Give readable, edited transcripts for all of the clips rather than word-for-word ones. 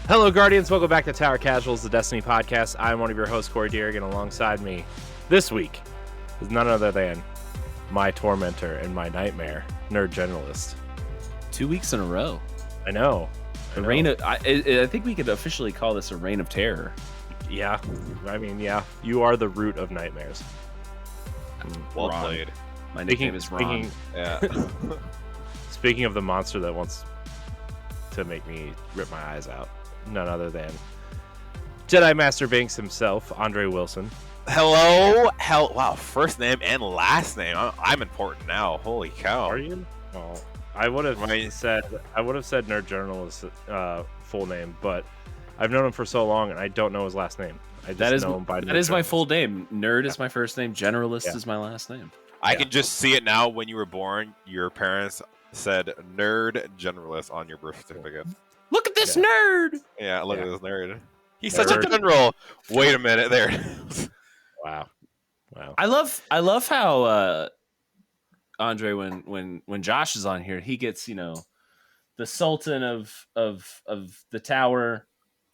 Hello, Guardians. Welcome back to Tower Casuals, the Destiny podcast. I'm one of your hosts, Corey Deering, and alongside me this week is none other than my tormentor and my nightmare, Nerd Generalist. 2 weeks in a row. I know. Reign of, I think we could officially call this a reign of terror. Yeah. I mean, yeah. You are the root of nightmares. Well Ron. played. My nickname is Ron. Yeah. Speaking of the monster that wants to make me rip my eyes out, none other than Jedi Master Binks himself, Andre Wilson. Hello. Wow. First name and last name. I'm important now. Holy cow. Are you? Oh, I would have said Nerd Journalist full name, but I've known him for so long and I don't know his last name. I just know him by that is my full name. Nerd is my first name. Generalist is my last name. I can just see it now. When you were born, your parents said Nerd Generalist on your birth certificate. Look at this nerd. Yeah, look at this nerd. He's such a general. Wait a minute, there. Wow. I love how Andre, when Josh is on here, he gets, the Sultan of the tower.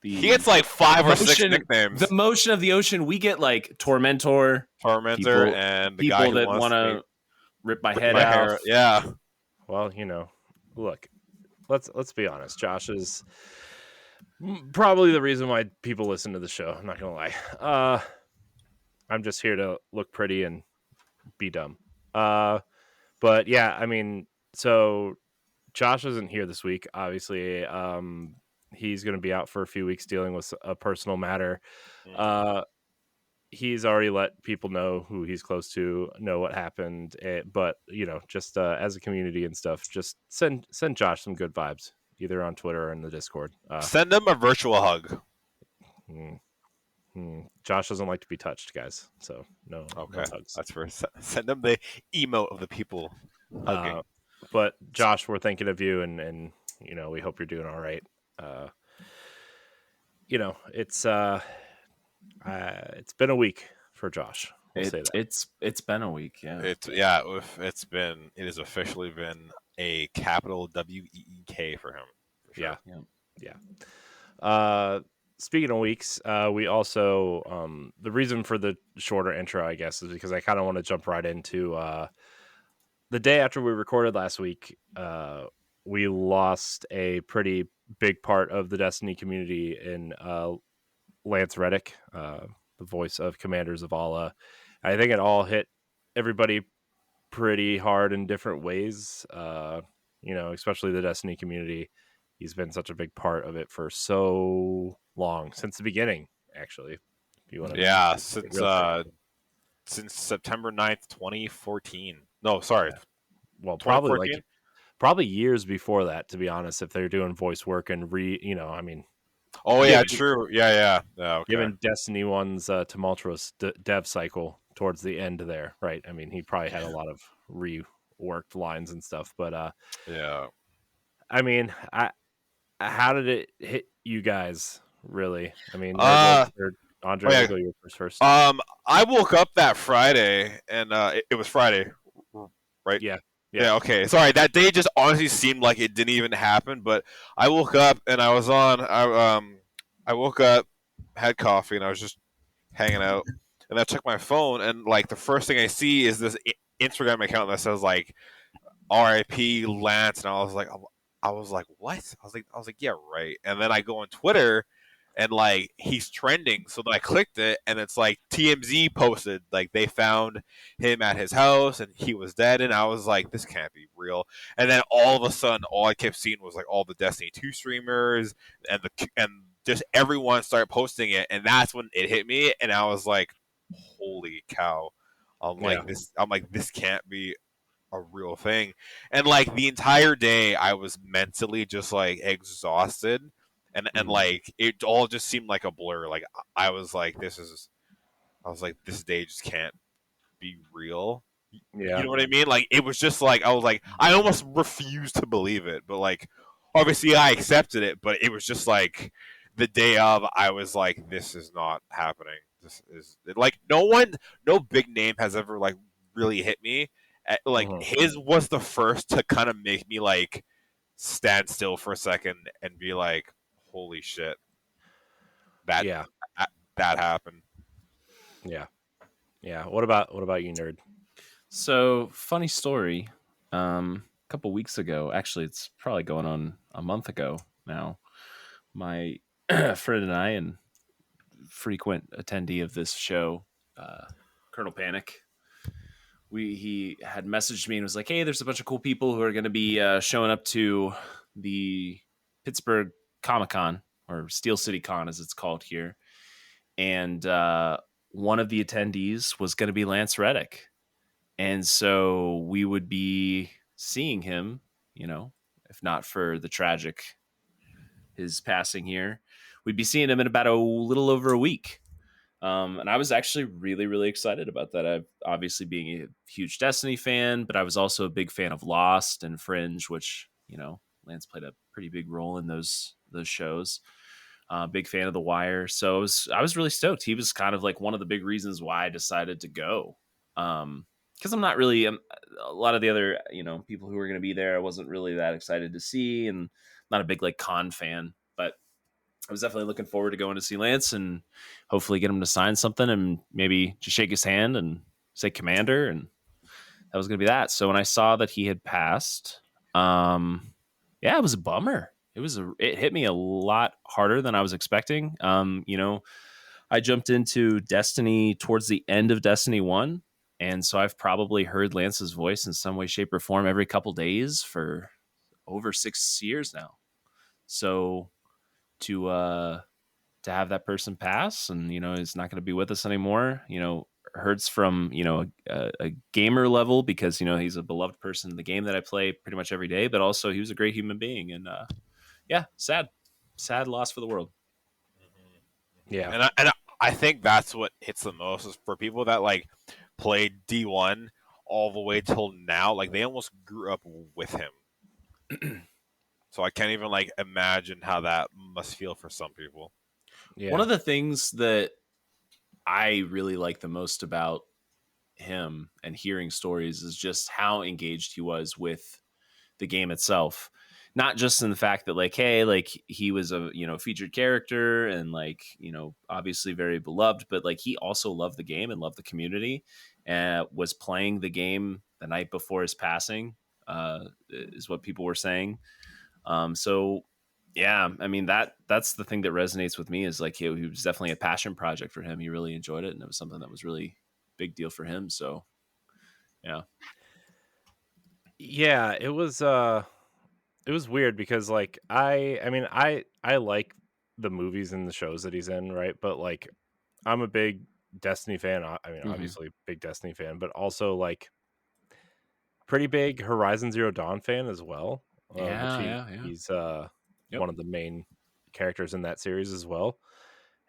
He gets like 5 or 6 nicknames. The motion of the ocean. We get like Tormentor, and the people guy that want to rip my head out. Hair. Yeah. Well, look, let's be honest. Josh is probably the reason why people listen to the show. I'm not gonna lie. I'm just here to look pretty and be dumb. But yeah, I mean, so Josh isn't here this week. Obviously, he's going to be out for a few weeks dealing with a personal matter. He's already let people know who he's close to, know what happened. But just as a community and stuff, just send Josh some good vibes, either on Twitter or in the Discord. Send him a virtual hug. Josh doesn't like to be touched, guys. So no hugs. That's for send him the emote of the people hugging. But Josh, we're thinking of you, and we hope you're doing all right. It's been a week for Josh. We'll say that. It's been a week. Yeah. It has officially been a capital WEEK for him. For sure. Yeah. Speaking of weeks, we also the reason for the shorter intro, I guess, is because I kind of want to jump right into the day after we recorded last week. We lost a pretty big part of the Destiny community in Lance Reddick, the voice of Commander Zavala. I think it all hit everybody pretty hard in different ways, especially the Destiny community. He's been such a big part of it for so long, since the beginning, actually. If you want to since September 9th, 2014. No, sorry. Well, probably years before that, to be honest, if they're doing voice work and Oh yeah, true. Yeah. Okay. Given Destiny 1's tumultuous dev cycle towards the end there, right? I mean, he probably had a lot of reworked lines and stuff, but yeah. I mean, how did it hit you guys? Really? I mean, Andre, go your first. I woke up that Friday, and it was Friday, right? Yeah. Okay. Sorry, that day just honestly seemed like it didn't even happen. But I woke up and I was on. I woke up, had coffee, and I was just hanging out. And I checked my phone, and like the first thing I see is this Instagram account that says like "R.I.P. Lance," and I was like, what? I was like, yeah, right. And then I go on Twitter, and like he's trending. So then I clicked it, and it's like TMZ posted like they found him at his house and he was dead. And I was like, this can't be real. And then all of a sudden, all I kept seeing was like all the Destiny 2 streamers and just everyone started posting it. And that's when it hit me, and I was like, holy cow! I'm like, this can't be a real thing. And like the entire day, I was mentally just like exhausted. And like it all just seemed like a blur. Like I was like, this day just can't be real. Yeah. You know what I mean? Like it was just like I was like, I almost refused to believe it. But like obviously I accepted it, but it was just like the day of, I was like, this is not happening. This is like no big name has ever like really hit me. Like his was the first to kind of make me like stand still for a second and be like, holy shit, that Yeah. that happened. Yeah. Yeah. What about you, nerd? So funny story. A couple weeks ago, actually, it's probably going on a month ago now. My friend and I, and frequent attendee of this show, Colonel Panic, he had messaged me and was like, "Hey, there's a bunch of cool people who are going to be showing up to the Pittsburgh Comic Con, or Steel City Con as it's called here, and one of the attendees was going to be Lance Reddick, and so we would be seeing him, if not for the tragic his passing here, we'd be seeing him in about a little over a week." And I was actually really, really excited about that. I obviously being a huge Destiny fan, but I was also a big fan of Lost and Fringe, which Lance played a pretty big role in those shows. Big fan of The Wire, so I was really stoked. He was kind of like one of the big reasons why I decided to go. Because I'm not really a lot of the other people who were going to be there. I wasn't really that excited to see, and not a big like con fan, but I was definitely looking forward to going to see Lance and hopefully get him to sign something and maybe just shake his hand and say Commander, and that was going to be that. So when I saw that he had passed, yeah, it was a bummer. It hit me a lot harder than I was expecting. I jumped into Destiny towards the end of Destiny 1, and so I've probably heard Lance's voice in some way, shape, or form every couple days for over 6 years now. So to have that person pass and is not going to be with us anymore, hurts from a gamer level, because he's a beloved person in the game that I play pretty much every day, but also he was a great human being, and yeah, sad loss for the world. Yeah. And I think that's what hits the most, is for people that like played D1 all the way till now, like they almost grew up with him. So I can't even like imagine how that must feel for some people. Yeah. One of the things that I really like the most about him and hearing stories is just how engaged he was with the game itself. Not just in the fact that like, hey, like he was a featured character and like obviously very beloved, but like he also loved the game and loved the community, and was playing the game the night before his passing, is what people were saying. So yeah, I mean that's the thing that resonates with me, is like he was definitely a passion project for him. He really enjoyed it, and it was something that was really big deal for him. So yeah. Yeah, it was weird because like I mean I like the movies and the shows that he's in, right? But like I'm a big Destiny fan. I mean, Mm-hmm. obviously big Destiny fan, but also like pretty big Horizon Zero Dawn fan as well. Which Yeah. he's Yep. one of the main characters in that series as well.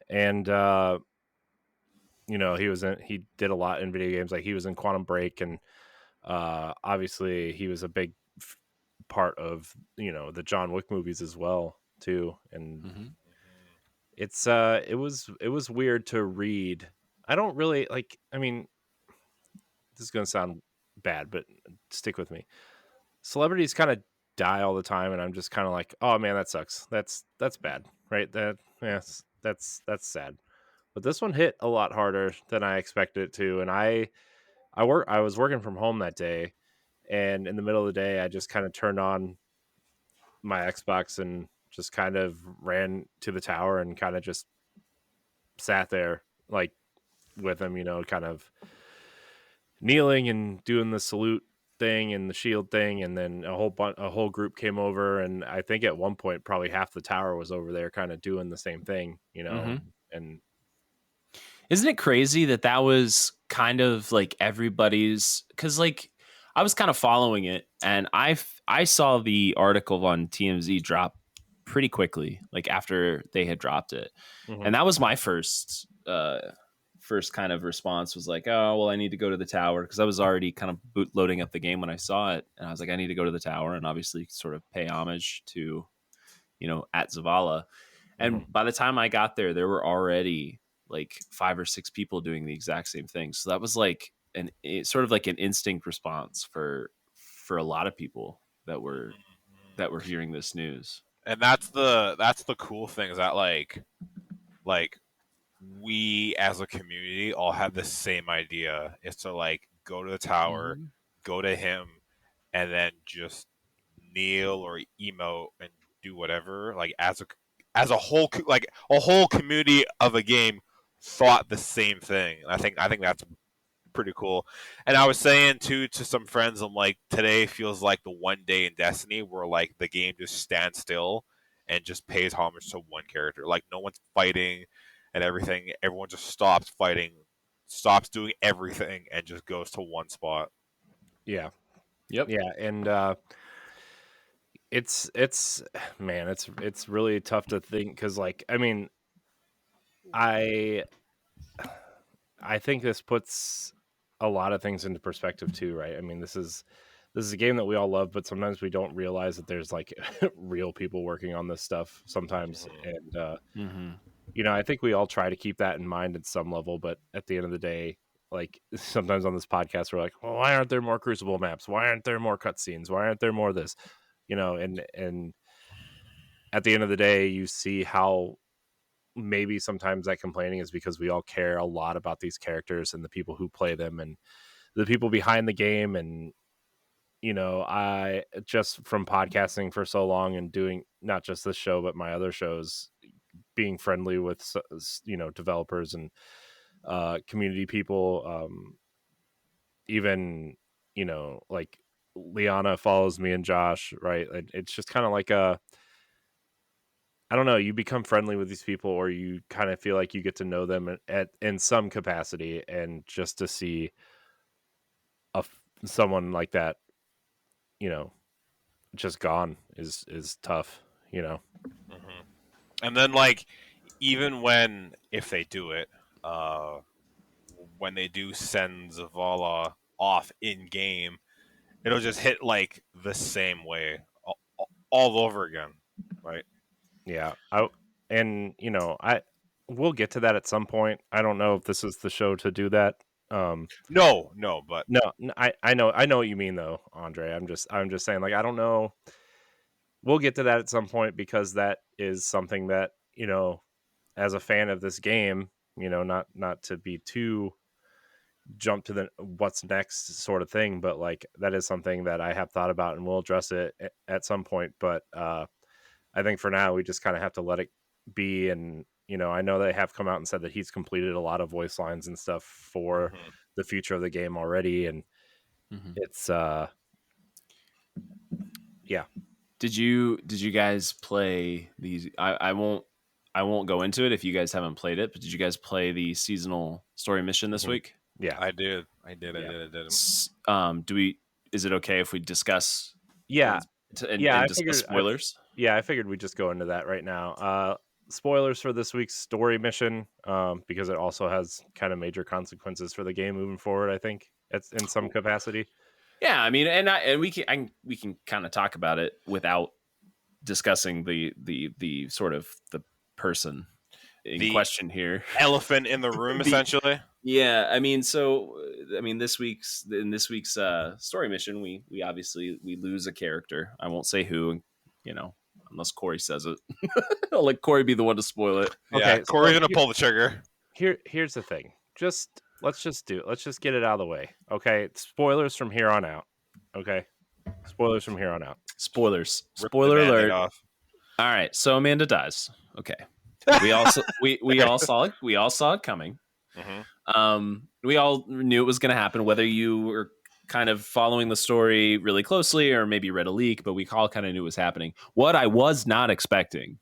And he did a lot in video games. Like he was in Quantum Break, and obviously he was a big part of the John Wick movies as well too. And Mm-hmm. it was weird to read. I don't really like, I mean, this is gonna sound bad, but stick with me. Celebrities kind of die all the time, and I'm just kind of like, oh man, that sucks. That's bad, right? That's sad. But this one hit a lot harder than I expected it to, and I was working from home that day, and in the middle of the day I just kind of turned on my Xbox and just kind of ran to the tower and kind of just sat there like with him, kind of kneeling and doing the salute thing and the shield thing, and then a whole group came over, and I think at one point probably half the tower was over there kind of doing the same thing, Mm-hmm. and Isn't it crazy that was kind of like everybody's? Because like I was kind of following it, and I saw the article on TMZ drop pretty quickly, like after they had dropped it, mm-hmm. and that was my first kind of response, was like, oh well, I need to go to the tower, because I was already kind of loading up the game when I saw it, and I was like, I need to go to the tower and obviously sort of pay homage to at Zavala. And by the time I got there, there were already like 5 or 6 people doing the exact same thing. So that was like sort of like an instinct response for a lot of people that were hearing this news. And that's the cool thing is that like we as a community all have the same idea. Is to like go to the tower, Mhm. go to him, and then just kneel or emote and do whatever. Like as a whole like a whole community of a game thought the same thing. I think that's pretty cool. And I was saying too to some friends, I'm like, today feels like the one day in Destiny where like the game just stands still and just pays homage to one character. Like no one's fighting and everything. Everyone just stops fighting, stops doing everything, and just goes to one spot. Yeah. Yep. Yeah, and it's man, it's really tough to think because like I mean I I think this puts a lot of things into perspective too, right? I mean, this is a game that we all love, but sometimes we don't realize that there's like real people working on this stuff sometimes. And Mm-hmm. I think we all try to keep that in mind at some level, but at the end of the day, like sometimes on this podcast, we're like, well, why aren't there more Crucible maps? Why aren't there more cutscenes? Why aren't there more of this? And at the end of the day, you see how maybe sometimes that complaining is because we all care a lot about these characters and the people who play them and the people behind the game. And I just from podcasting for so long and doing not just this show but my other shows, being friendly with developers and community people, even like Liana follows me and Josh, right? It's just kind of like I don't know, you become friendly with these people or you kind of feel like you get to know them in some capacity, and just to see someone like that, you know, just gone is tough, Hmm. And then like even when if they do it, uh, when they do send Zavala off in game, it'll just hit like the same way all over again, right? Yeah. I we'll get to that at some point. I don't know if this is the show to do that. No, but No, I know what you mean though, Andre. I'm just saying, like, I don't know. We'll get to that at some point because that is something that, as a fan of this game, not to be too jump to the what's next sort of thing, but like that is something that I have thought about and we'll address it at some point. But I think for now we just kind of have to let it be. And I know they have come out and said that he's completed a lot of voice lines and stuff for hmm the future of the game already, and Mm-hmm. it's yeah. Did you guys play these? I won't go into it if you guys haven't played it, but did you guys play the seasonal story mission this Mhm. week? Yeah. Yeah. I did. Do we? Is it okay if we discuss Yeah. and and, Yeah, and I discuss figured spoilers? I figured we'd just go into that right now. Spoilers for this week's story mission, because it also has kind of major consequences for the game moving forward, I think. It's in some capacity. Yeah, I mean, and we can kind of talk about it without discussing the sort of the person in The question here. elephant in the room, The essentially. Yeah, I mean, this week's story mission, we obviously we lose a character. I won't say who, unless Corey says it. I'll let Corey be the one to spoil it. Yeah, Okay, Corey's so gonna pull the trigger. here's the thing. Let's just get it out of the way. Okay, spoilers from here on out. Okay, spoilers from here on out. Spoilers. Rip the Spoiler Band-Aid alert. off. All right, so Amanda dies. Okay, we all saw it coming. hmm We all knew it was going to happen, whether you were kind of following the story really closely or maybe read a leak, but we all kind of knew it was happening. What I was not expecting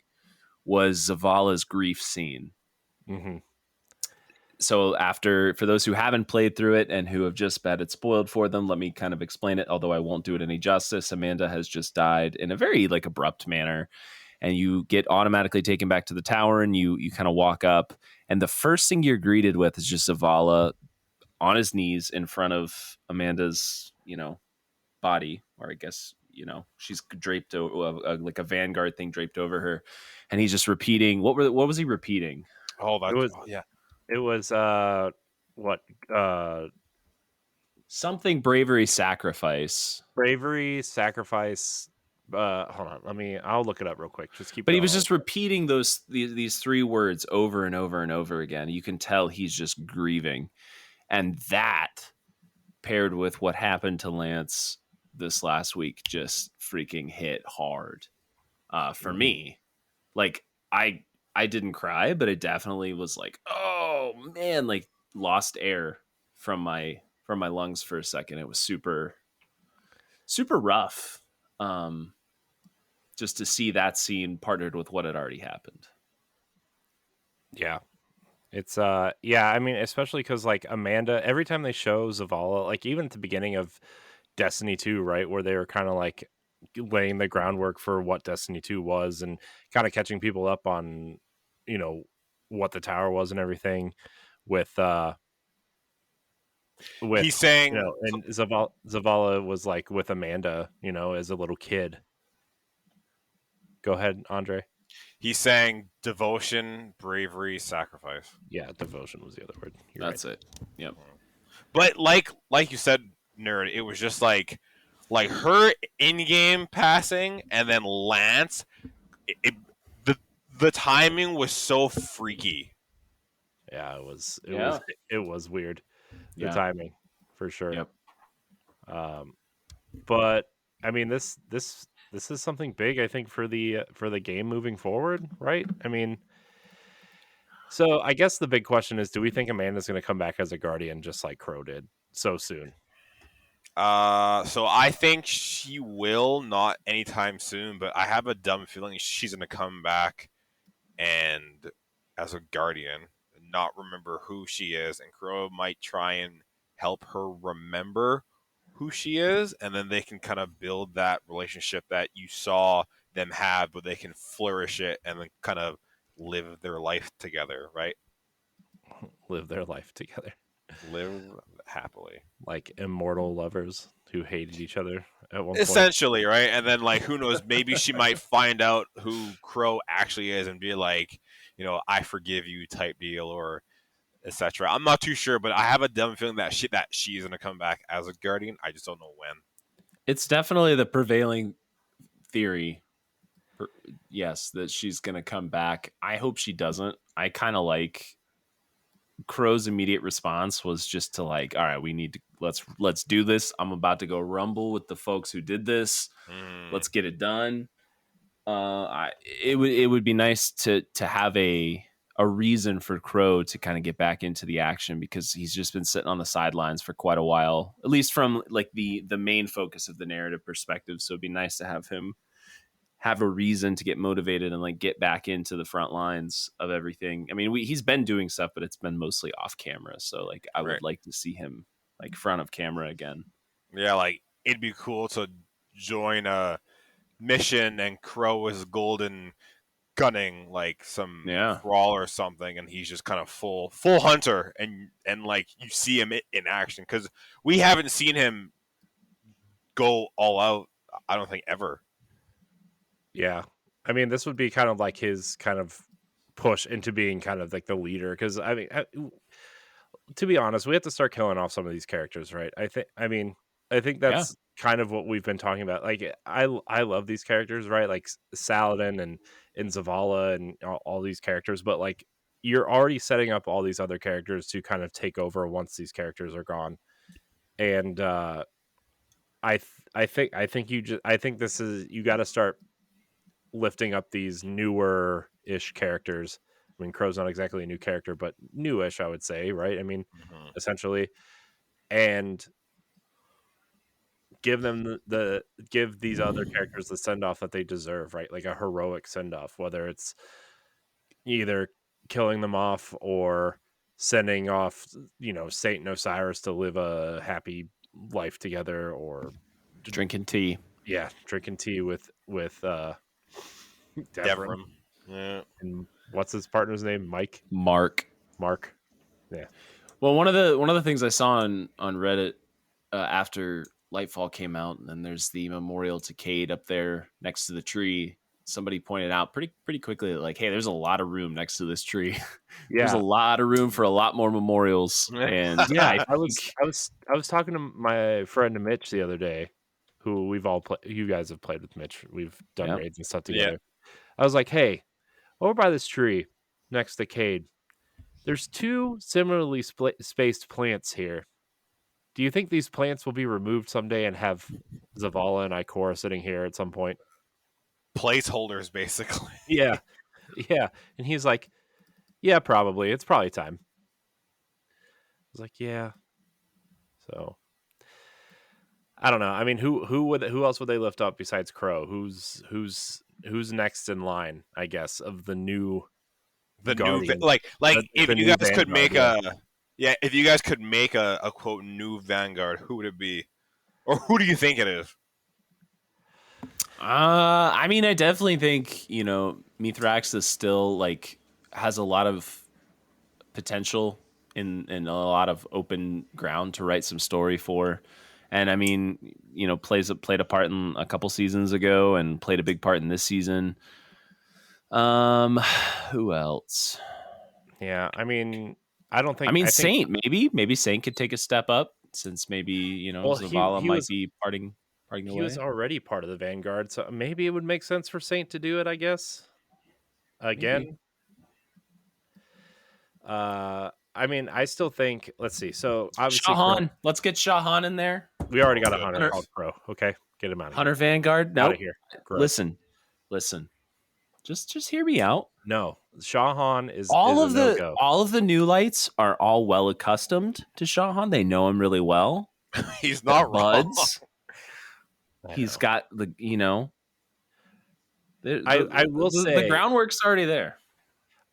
was Zavala's grief scene. Mm-hmm. So for those who haven't played through it and who have just had it spoiled for them, let me kind of explain it, although I won't do it any justice. Amanda has just died in a very like abrupt manner, and you get automatically taken back to the tower, and you kind of walk up, and the first thing you're greeted with is just Zavala on his knees in front of Amanda's, body, or I guess, she's draped like a vanguard thing draped over her, and he's just repeating. What was he repeating? It was yeah. it was what Something bravery, sacrifice. bravery, sacrifice, Hold on. I'll look it up real quick. Just keep But he going. was just repeating these three words over and over and over again. You can tell he's just grieving. And that paired with what happened to Lance this last week just freaking hit hard for me. Like I didn't cry, but it definitely was like, oh man, like lost air from my lungs for a second. It was super rough. Just to see that scene partnered with what had already happened. Yeah. It's I mean, especially because like Amanda, every time they show Zavala, like even at the beginning of Destiny 2, right, where they were kind of like laying the groundwork for what Destiny 2 was and kind of catching people up on, you know, what the tower was and everything with He's saying, you know, and Zavala was like with Amanda, you know, as a little kid. Go ahead, Andre. he's saying devotion, bravery, sacrifice. Yeah, devotion was the other word. That's it. Yep. But like you said, nerd, it was just like her in-game passing, and then Lance. The timing was so freaky. Yeah, it was weird. The timing, for sure. Yep. But I mean, this is something big, I think, for the game moving forward, right? I mean, so I guess the big question is, do we think Amanda's going to come back as a Guardian just like Crow did so soon? So I think she will, not anytime soon, but I have a dumb feeling she's gonna come back and as a Guardian, not remember who she is, and Crow might try and help her remember who she is, and then they can kind of build that relationship that you saw them have, but they can flourish it and then kind of live their life together, right? Live their life together. Live happily. Like immortal lovers who hated each other at one point. Essentially, right? And then, like, who knows? Maybe she might find out who Crow actually is and be like, you know, I forgive you type deal, or etc. I'm not too sure, but I have a dumb feeling that she's gonna come back as a Guardian. I just don't know when. It's definitely the prevailing theory. Yes, that she's going to come back. I hope she doesn't. I kind of like Crow's immediate response was just to like, all right, we need to let's do this. I'm about to go rumble with the folks who did this. Let's get it done. It would be nice to have a reason for Crow to kind of get back into the action, because he's just been sitting on the sidelines for quite a while, at least from like the main focus of the narrative perspective. So it'd be nice to have him have a reason to get motivated and like get back into the front lines of everything. I mean, he's been doing stuff, but it's been mostly off camera. So like, I would like to see him like front of camera again. Yeah, like it'd be cool to join a mission and Crow is golden gunning like some crawl or something, and he's just kind of full hunter, and like you see him in action, because we haven't seen him go all out, I don't think, ever. Yeah, I mean, this would be kind of like his kind of push into being kind of like the leader, because I mean, to be honest, we have to start killing off some of these characters, right? I think that's kind of what we've been talking about. Like, I love these characters, right? Like Saladin and Zavala and all these characters, but like you're already setting up all these other characters to kind of take over once these characters are gone. And I think you got to start lifting up these newer-ish characters. I mean, Crow's not exactly a new character, but newish, I would say, right? I mean, essentially, and give them give these other characters the send off that they deserve, right? Like a heroic send off, whether it's either killing them off or sending off, you know, Saint and Osiris to live a happy life together, or drinking tea. Yeah, drinking tea with Devrim. Yeah. And what's his partner's name? Mark. Yeah. Well, one of the things I saw on Reddit after Lightfall came out, and then there's the memorial to Cade up there next to the tree. Somebody pointed out pretty quickly that, like, hey, there's a lot of room next to this tree. There's a lot of room for a lot more memorials. And yeah, I was talking to my friend Mitch the other day, who we've all played. You guys have played with Mitch. We've done Yep. raids and stuff Yeah. together. I was like, hey, over by this tree next to Cade, there's 2 similarly spaced plants here. Do you think these plants will be removed someday and have Zavala and Ikora sitting here at some point? Placeholders, basically. Yeah. Yeah. And he's like, yeah, probably. It's probably time. I was like, yeah. So I don't know. I mean, who else would they lift up besides Crow? Who's next in line, I guess, of the new The new Guardian. like The if you new guys could Vanguard, make if you guys could make a quote new Vanguard, who would it be? Or who do you think it is? I mean, I definitely think Mithrax is still like has a lot of potential in a lot of open ground to write some story for, and I mean, played a part in a couple seasons ago and played a big part in this season. Who else? Yeah, I mean, I don't think. I mean, I think. Saint maybe Saint could take a step up since maybe Well, Zavala might be parting the he was way. already part of the Vanguard, so maybe it would make sense for Saint to do it. I guess again. Maybe. I mean, I still think. Let's see. So obviously, Shahan. Let's get Shahan in there. we already got a Good. hunter called Crow. Okay, get him out of Hunter Vanguard. here. Out No, of here. Gross. listen. Just hear me out. No, Shahan is All is of a no-go. all of the new lights are all well accustomed to Shahan. They know him really well. He's not wrong. Buds. He's know. got the I will say the groundwork's already there.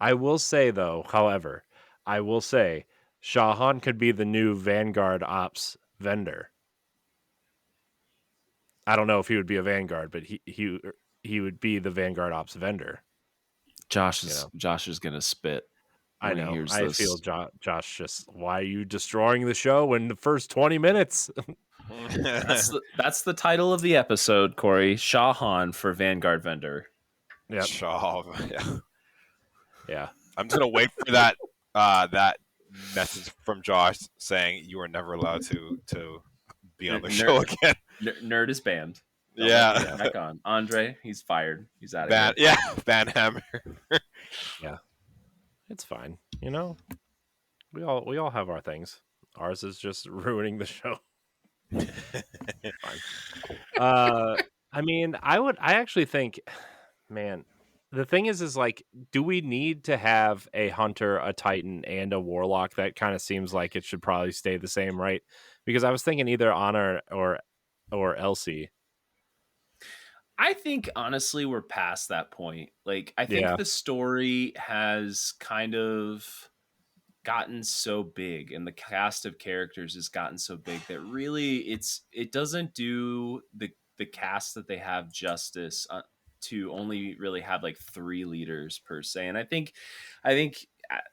I will say though, however, I will say Shahan could be the new Vanguard Ops vendor. I don't know if he would be a Vanguard, but he would be the Vanguard Ops vendor. Josh is gonna spit. I when he know. hears I this. feel Josh just, why are you destroying the show in the first 20 minutes? That's the title of the episode, Corey. Shahan for Vanguard vendor. Yep. Shaw, yeah. Yeah. I'm just gonna wait for that that message from Josh saying you are never allowed to be on the show again. Nerd is banned. Yeah. Back on. Andre, he's fired. He's out of here. Yeah, Banhammer. Yeah. It's fine. You know, we all have our things. Ours is just ruining the show. Fine. I mean, I actually think, man, the thing is like, do we need to have a hunter, a titan, and a warlock? That kind of seems like it should probably stay the same, right? Because I was thinking either Anna or Elsie. I think honestly we're past that point. Like I think the story has kind of gotten so big and the cast of characters has gotten so big that really it doesn't do the cast that they have justice to only really have like 3 leaders per se. And I think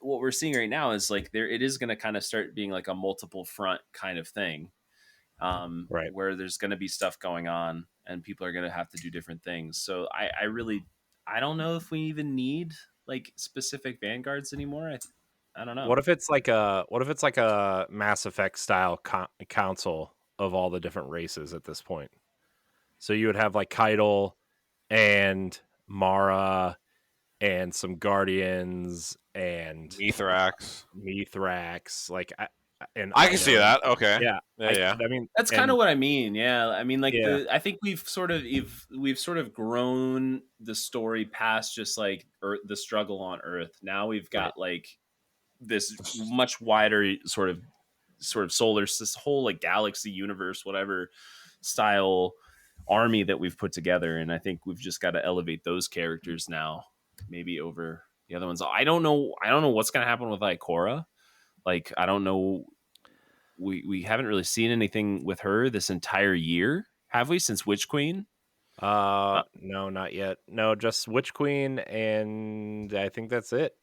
what we're seeing right now is like it is going to kind of start being like a multiple front kind of thing. Right. Where there's going to be stuff going on and people are going to have to do different things. So I don't know if we even need like specific vanguards anymore. I don't know. What if it's like a Mass Effect style council of all the different races at this point? So you would have like Keitel and Mara and some Guardians and Mithrax. Like I can see that. Okay. Yeah. Yeah. I mean, that's kind of what I mean. Yeah. I mean, like I think we've sort of grown the story past just like the struggle on Earth. Now we've got like this much wider sort of solar, this whole like galaxy universe, whatever style army that we've put together. And I think we've just got to elevate those characters now, maybe over the other ones. I don't know what's going to happen with Ikora. Like, I don't know. We haven't really seen anything with her this entire year, have we? Since Witch Queen? No, not yet. No, just Witch Queen, and I think that's it.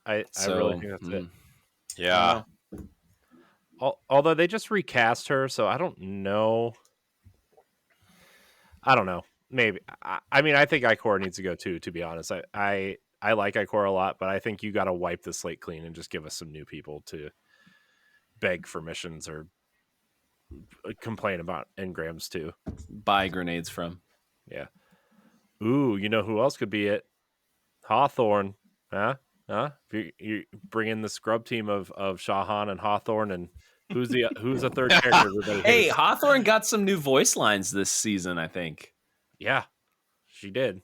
I really think that's it. Yeah. Although they just recast her, so I don't know. Maybe. I mean, I think Ikora needs to go too. To be honest, I like Ikora a lot, but I think you got to wipe the slate clean and just give us some new people to beg for missions or complain about engrams too. Buy grenades from. Yeah. Ooh, you know who else could be it? Hawthorne. Huh? You bring in the scrub team of Shahan and Hawthorne, and who's the third character everybody Hey, hates? Hawthorne got some new voice lines this season, I think. Yeah, she did.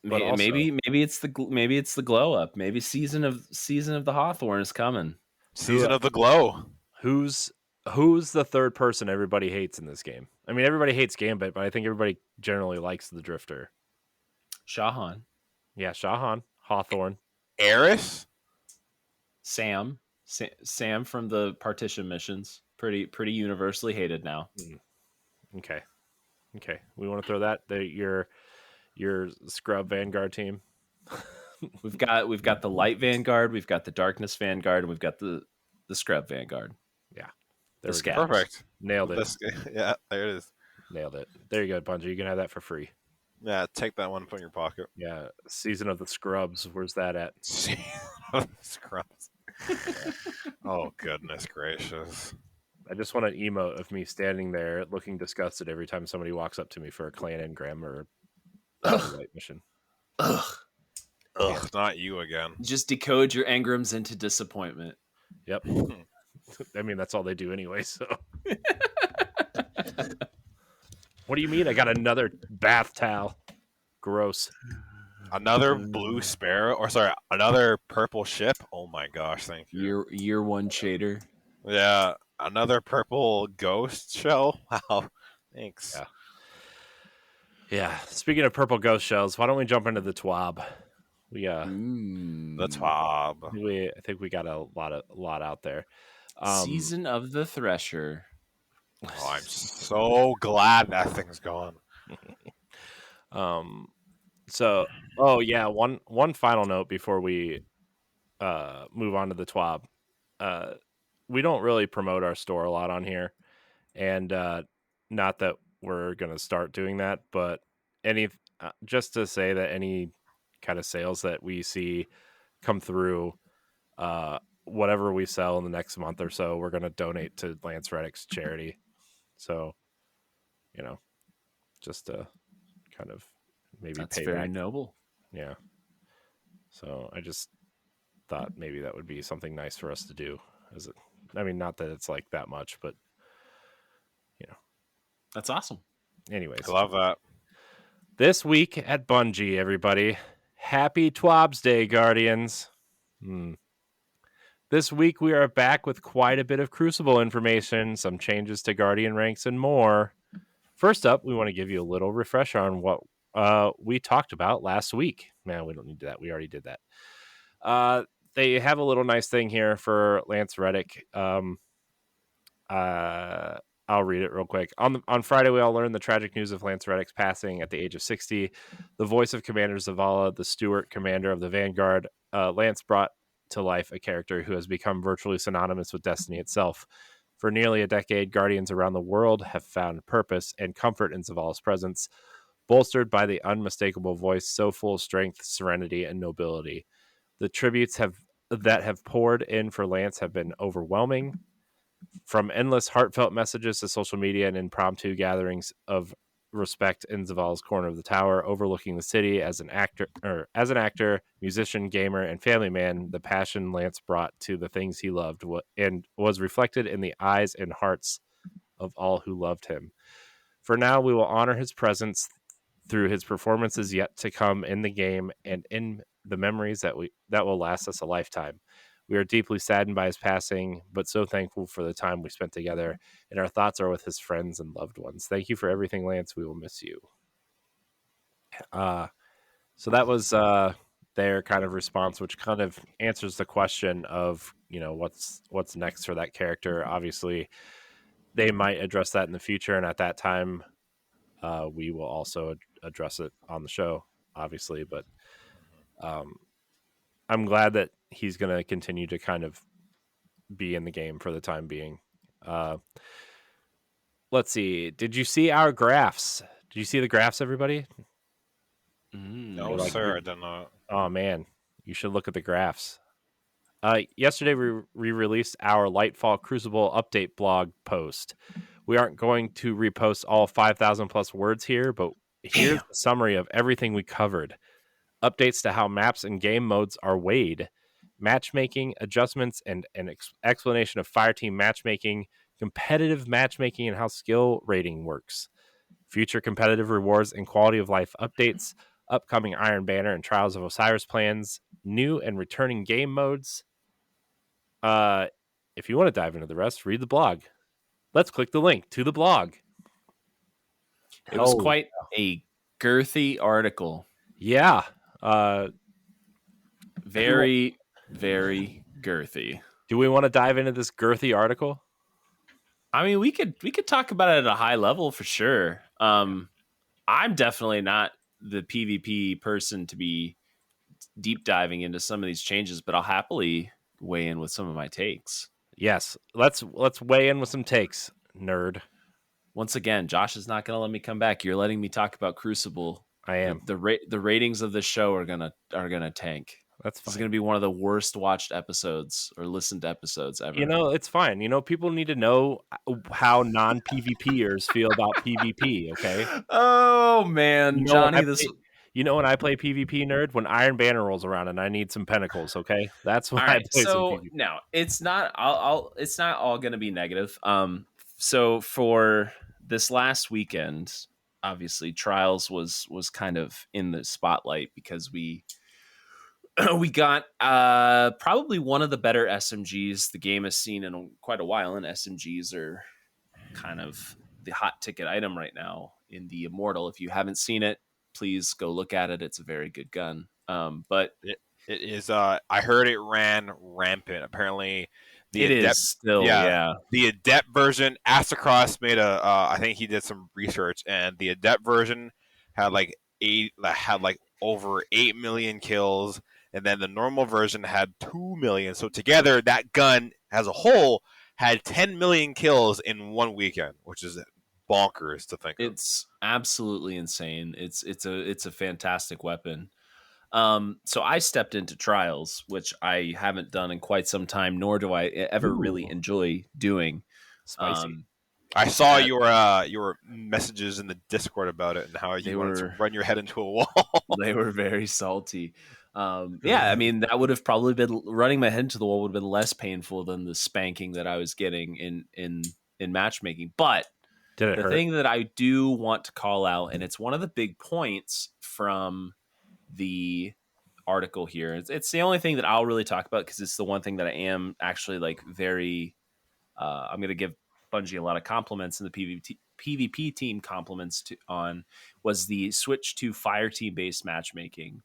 But also, Maybe it's the glow up. Maybe season of the Hawthorne is coming. Season of the Glow. who's the third person everybody hates in this game? I mean, everybody hates Gambit, but I think everybody generally likes the Drifter. Shahan, Yeah, Shahan, Hawthorne. Eris? Sam from the partition missions. Pretty universally hated now. Okay. We want to throw that your scrub Vanguard team. We've got the light Vanguard, we've got the darkness Vanguard, and we've got the scrub Vanguard. Yeah, The there we go. scabs. Perfect. Nailed it. Yeah, there it is. Nailed it. There you go, Bungie. You can have that for free. Yeah, take that one, put it in your pocket. Yeah, Season of the Scrubs. Where's that at? Scrubs. Oh, goodness gracious. I just want an emote of me standing there looking disgusted every time somebody walks up to me for a clan engram or a light mission. Ugh. Ugh, not you again. Just decode your engrams into disappointment. Yep. I mean, that's all they do anyway, so. What do you mean? I got another bath towel. Gross. Another blue sparrow, or sorry, another purple ship. Oh my gosh, thank you. Year one shader. Yeah, another purple ghost shell. Wow, thanks. Yeah. Yeah. Speaking of purple ghost shells, why don't we jump into the TWAB? We The Twab. I think we got a lot out there. Season of the Thresher. Oh, I'm so glad that thing's gone. So, oh yeah, one final note before we move on to the TWAB. We don't really promote our store a lot on here, and not that we're gonna start doing that, but just to say that any kind of sales that we see come through, whatever we sell in the next month or so, we're gonna donate to Lance Reddick's charity. So, just to kind of maybe That's pay very back. noble. Yeah. So I just thought maybe that would be something nice for us to do. I mean, not that it's like that much, but That's awesome. anyways. I love that. This week at Bungie, everybody, happy Twabs Day, Guardians. This week we are back with quite a bit of Crucible information, some changes to Guardian ranks, and more. First up, we want to give you a little refresher on what we talked about last week. Man, we don't need that. We already did that. They have a little nice thing here for Lance Reddick. I'll read it real quick. On Friday, we all learned the tragic news of Lance Reddick's passing at the age of 60. The voice of Commander Zavala, the Stewart commander of the Vanguard, Lance brought to life a character who has become virtually synonymous with Destiny itself. For nearly a decade, Guardians around the world have found purpose and comfort in Zavala's presence, bolstered by the unmistakable voice so full of strength, serenity, and nobility. The tributes that have poured in for Lance have been overwhelming. From endless heartfelt messages to social media and impromptu gatherings of respect in Zavala's corner of the tower, overlooking the city as an actor, musician, gamer, and family man, the passion Lance brought to the things he loved and was reflected in the eyes and hearts of all who loved him. For now, we will honor his presence through his performances yet to come in the game and in the memories that will last us a lifetime. We are deeply saddened by his passing, but so thankful for the time we spent together, and our thoughts are with his friends and loved ones. Thank you for everything, Lance. We will miss you. So that was their kind of response, which kind of answers the question of, what's next for that character. Obviously, they might address that in the future, and at that time, we will also address it on the show, obviously. But I'm glad that he's going to continue to kind of be in the game for the time being. Let's see. Did you see our graphs? Did you see the graphs, everybody? No, sir, I did not. Oh, man. You should look at the graphs. Yesterday, we released our Lightfall Crucible update blog post, We aren't going to repost all 5,000 plus words here, but here's a summary of everything we covered. Updates to how maps and game modes are weighed, matchmaking, adjustments, and an explanation of Fireteam matchmaking, competitive matchmaking, and how skill rating works. Future competitive rewards and quality of life updates, upcoming Iron Banner and Trials of Osiris plans, new and returning game modes. If you want to dive into the rest, read the blog. Let's click the link to the blog. It was quite a girthy article. Yeah. Very, very girthy. Do we want to dive into this girthy article? I mean, we could talk about it at a high level for sure. I'm definitely not the PvP person to be deep diving into some of these changes, but I'll happily weigh in with some of my takes. Yes, let's weigh in with some takes, nerd. Once again, Josh is not going to let me come back. You're letting me talk about Crucible. I am. The ratings of this show are gonna tank. That's fine. This is going to be one of the worst watched episodes or listened to episodes ever. You know, it's fine. You know, people need to know how non-PvPers feel about PvP, okay? Oh, man, Johnny, you know when I play PvP, nerd? When Iron Banner rolls around and I need some Pentacles, okay? That's when I play some PvP. No, it's not it's not all going to be negative. So for this last weekend, obviously Trials was kind of in the spotlight because we got probably one of the better SMGs the game has seen in quite a while, and SMGs are kind of the hot ticket item right now in the Immortal. If you haven't seen it, please go look at it. It's a very good gun. But it is. I heard it ran rampant. Apparently, the adept version. Astacross made a. I think he did some research, and the adept version had like over 8 million kills. And then the normal version had 2 million. So together, that gun as a whole had 10 million kills in one weekend, which is bonkers to think of. It's absolutely insane. It's a fantastic weapon. So I stepped into Trials, which I haven't done in quite some time, nor do I ever really enjoy doing. Spicy. I saw your messages in the Discord about it and how you wanted to run your head into a wall. They were very salty. I mean, that would have probably been running my head into the wall would have been less painful than the spanking that I was getting in matchmaking. But the thing that I do want to call out, and it's one of the big points from the article here. It's the only thing that I'll really talk about because it's the one thing that I am actually like very. I'm going to give Bungie a lot of compliments, and the PvP team compliments on was the switch to Fireteam based matchmaking.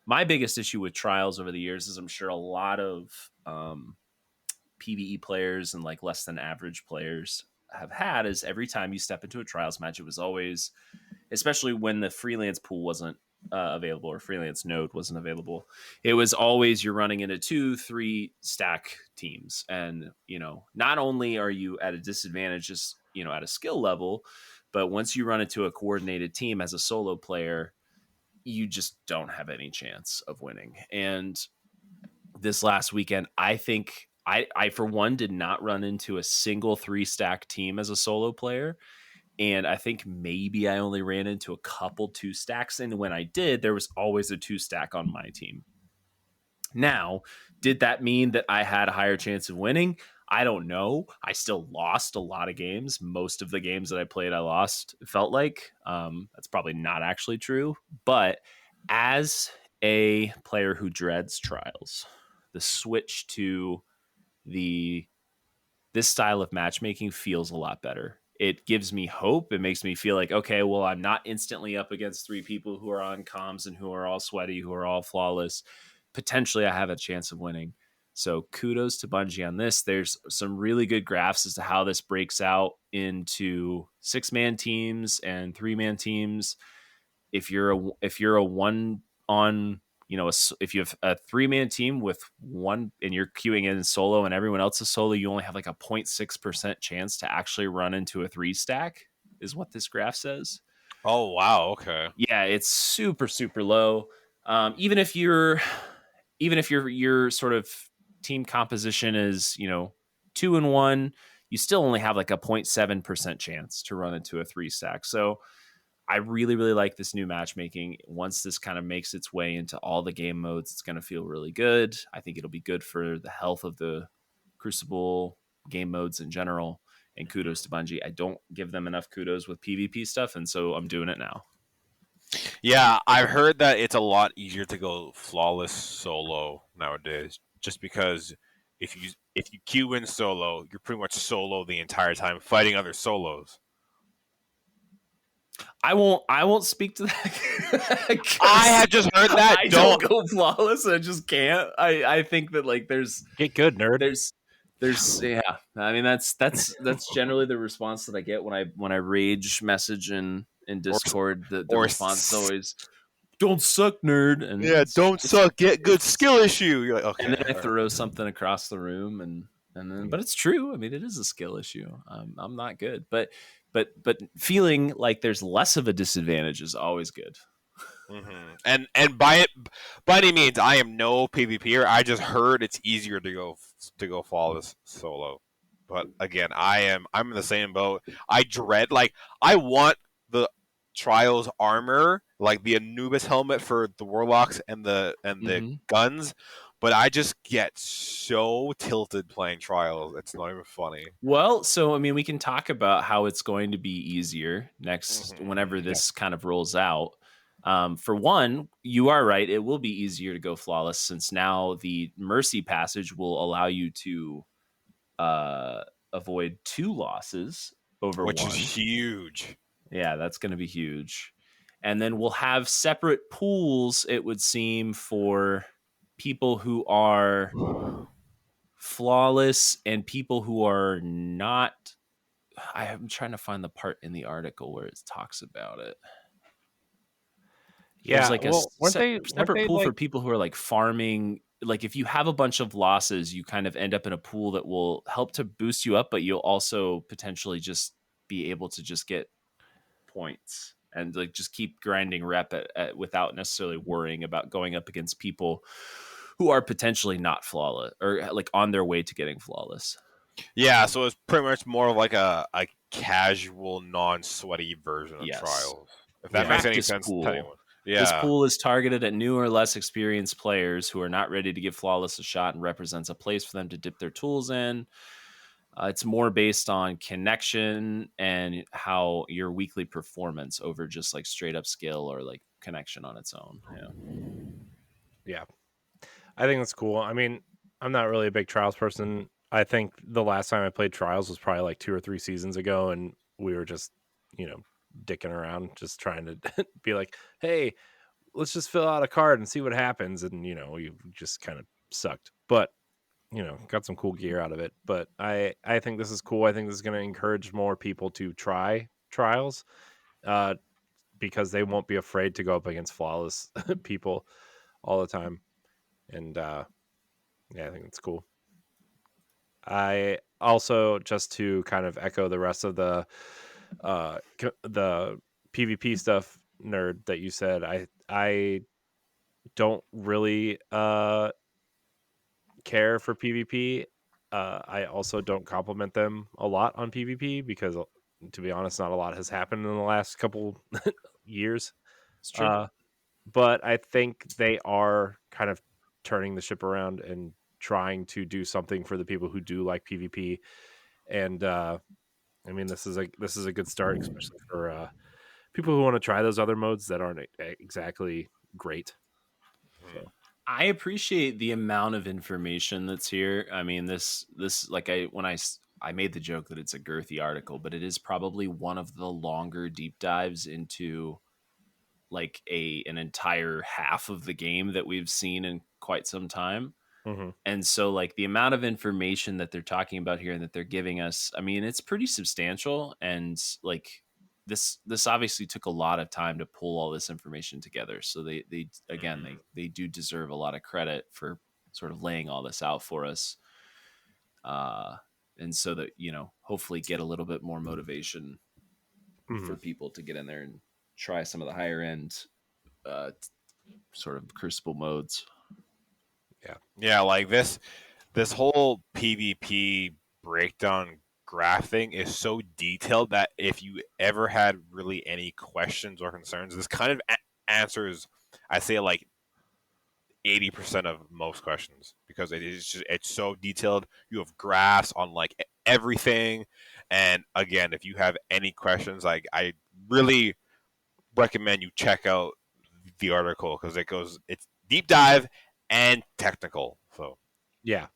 My biggest issue with Trials over the years is I'm sure a lot of PvE players and like less than average players have had is every time you step into a Trials match, it was always, especially when the freelance pool wasn't available or freelance node wasn't available, it was always you're running into 2-3 stack teams. And, you know, not only are you at a disadvantage just, you know, at a skill level, but once you run into a coordinated team as a solo player, you just don't have any chance of winning. And this last weekend, I think I for one did not run into a single 3-stack team as a solo player. And I think maybe I only ran into a couple 2-stacks. And when I did, there was always a 2-stack on my team. Now, did that mean that I had a higher chance of winning? I don't know. I still lost a lot of games. Most of the games that I played, I lost, it felt like. That's probably not actually true. But as a player who dreads Trials, the switch to this style of matchmaking feels a lot better. It gives me hope. It makes me feel like, okay, well, I'm not instantly up against 3 people who are on comms and who are all sweaty, who are all flawless. Potentially, I have a chance of winning. So kudos to Bungie on this. There's some really good graphs as to how this breaks out into 6-man teams and 3-man teams. If you're a one on, you know, if you have a 3-man team with one and you're queuing in solo and everyone else is solo, you only have like a 0.6% chance to actually run into a 3-stack is what this graph says. Oh, wow. Okay. Yeah, it's super, super low. Even if your sort of team composition is, you know, 2-1, you still only have like a 0.7% chance to run into a 3-stack. So I really, really like this new matchmaking. Once this kind of makes its way into all the game modes, it's going to feel really good. I think it'll be good for the health of the Crucible game modes in general. And kudos to Bungie. I don't give them enough kudos with PvP stuff, and so I'm doing it now. Yeah, I've heard that it's a lot easier to go flawless solo nowadays, just because if you queue in solo, you're pretty much solo the entire time fighting other solos. I won't speak to that. I had just heard that. I don't go flawless. I just can't. I think that like there's Get good, nerd. There's yeah. I mean that's generally the response that I get when I rage message in Discord. The response is always, "Don't suck, nerd." And yeah, don't suck. Get good. Skill issue. You're like, okay. And then I throw something across the room, and then, but it's true. I mean, it is a skill issue. I'm not good, but feeling like there's less of a disadvantage is always good. Mm-hmm. And by any means, I am no PvPer. I just heard it's easier to go flawless solo. But again, I'm in the same boat. I dread, like, I want the Trials armor, like the Anubis helmet for the Warlocks and the guns, but I just get so tilted playing Trials. It's not even funny. Well, so I mean, we can talk about how it's going to be easier next whenever this kind of rolls out. For one, you are right. It will be easier to go flawless since now the Mercy Passage will allow you to avoid 2 losses over which 1. Is huge. Yeah, that's going to be huge. And then we'll have separate pools, it would seem, for people who are flawless and people who are not. I'm trying to find the part in the article where it talks about it. Yeah, there's like a separate pool for people who are like farming. Like if you have a bunch of losses, you kind of end up in a pool that will help to boost you up, but you'll also potentially just be able to just get points and like just keep grinding rep at without necessarily worrying about going up against people who are potentially not flawless or like on their way to getting flawless. Yeah, so it's pretty much more of like a casual, non-sweaty version of Trials. If that makes any sense to anyone. Yeah. This pool is targeted at new or less experienced players who are not ready to give flawless a shot and represents a place for them to dip their tools in. It's more based on connection and how your weekly performance over just like straight up skill or like connection on its own. Yeah. I think that's cool. I mean, I'm not really a big Trials person. I think the last time I played Trials was probably like 2 or 3 seasons ago, and we were just, dicking around, just trying to be like, hey, let's just fill out a card and see what happens. And, you just kind of sucked. But, got some cool gear out of it. But I think this is cool. I think this is going to encourage more people to try Trials because they won't be afraid to go up against flawless people all the time. And, I think it's cool. I also, just to kind of echo the rest of the PvP stuff, nerd, that you said, I don't really care for PvP. I also don't compliment them a lot on PvP because, to be honest, not a lot has happened in the last couple years. It's true. But I think they are kind of turning the ship around and trying to do something for the people who do like PvP. And I mean, this is a good start, especially for people who want to try those other modes that aren't exactly great. So I appreciate the amount of information that's here. I mean, this like I made the joke that it's a girthy article, but it is probably one of the longer deep dives into like an entire half of the game that we've seen in quite some time. mm-hmm. And so like the amount of information that they're talking about here and that they're giving us, I mean, it's pretty substantial. And like this obviously took a lot of time to pull all this information together. So they do deserve a lot of credit for sort of laying all this out for us. And so that, hopefully get a little bit more motivation for people to get in there and try some of the higher end sort of Crucible modes. Yeah, like this whole PvP breakdown graph thing is so detailed that if you ever had really any questions or concerns, this kind of answers, I say, like 80% of most questions, because it's so detailed. You have graphs on like everything, and again, if you have any questions, like I really recommend you check out the article, because it's deep dive and technical. So Yeah.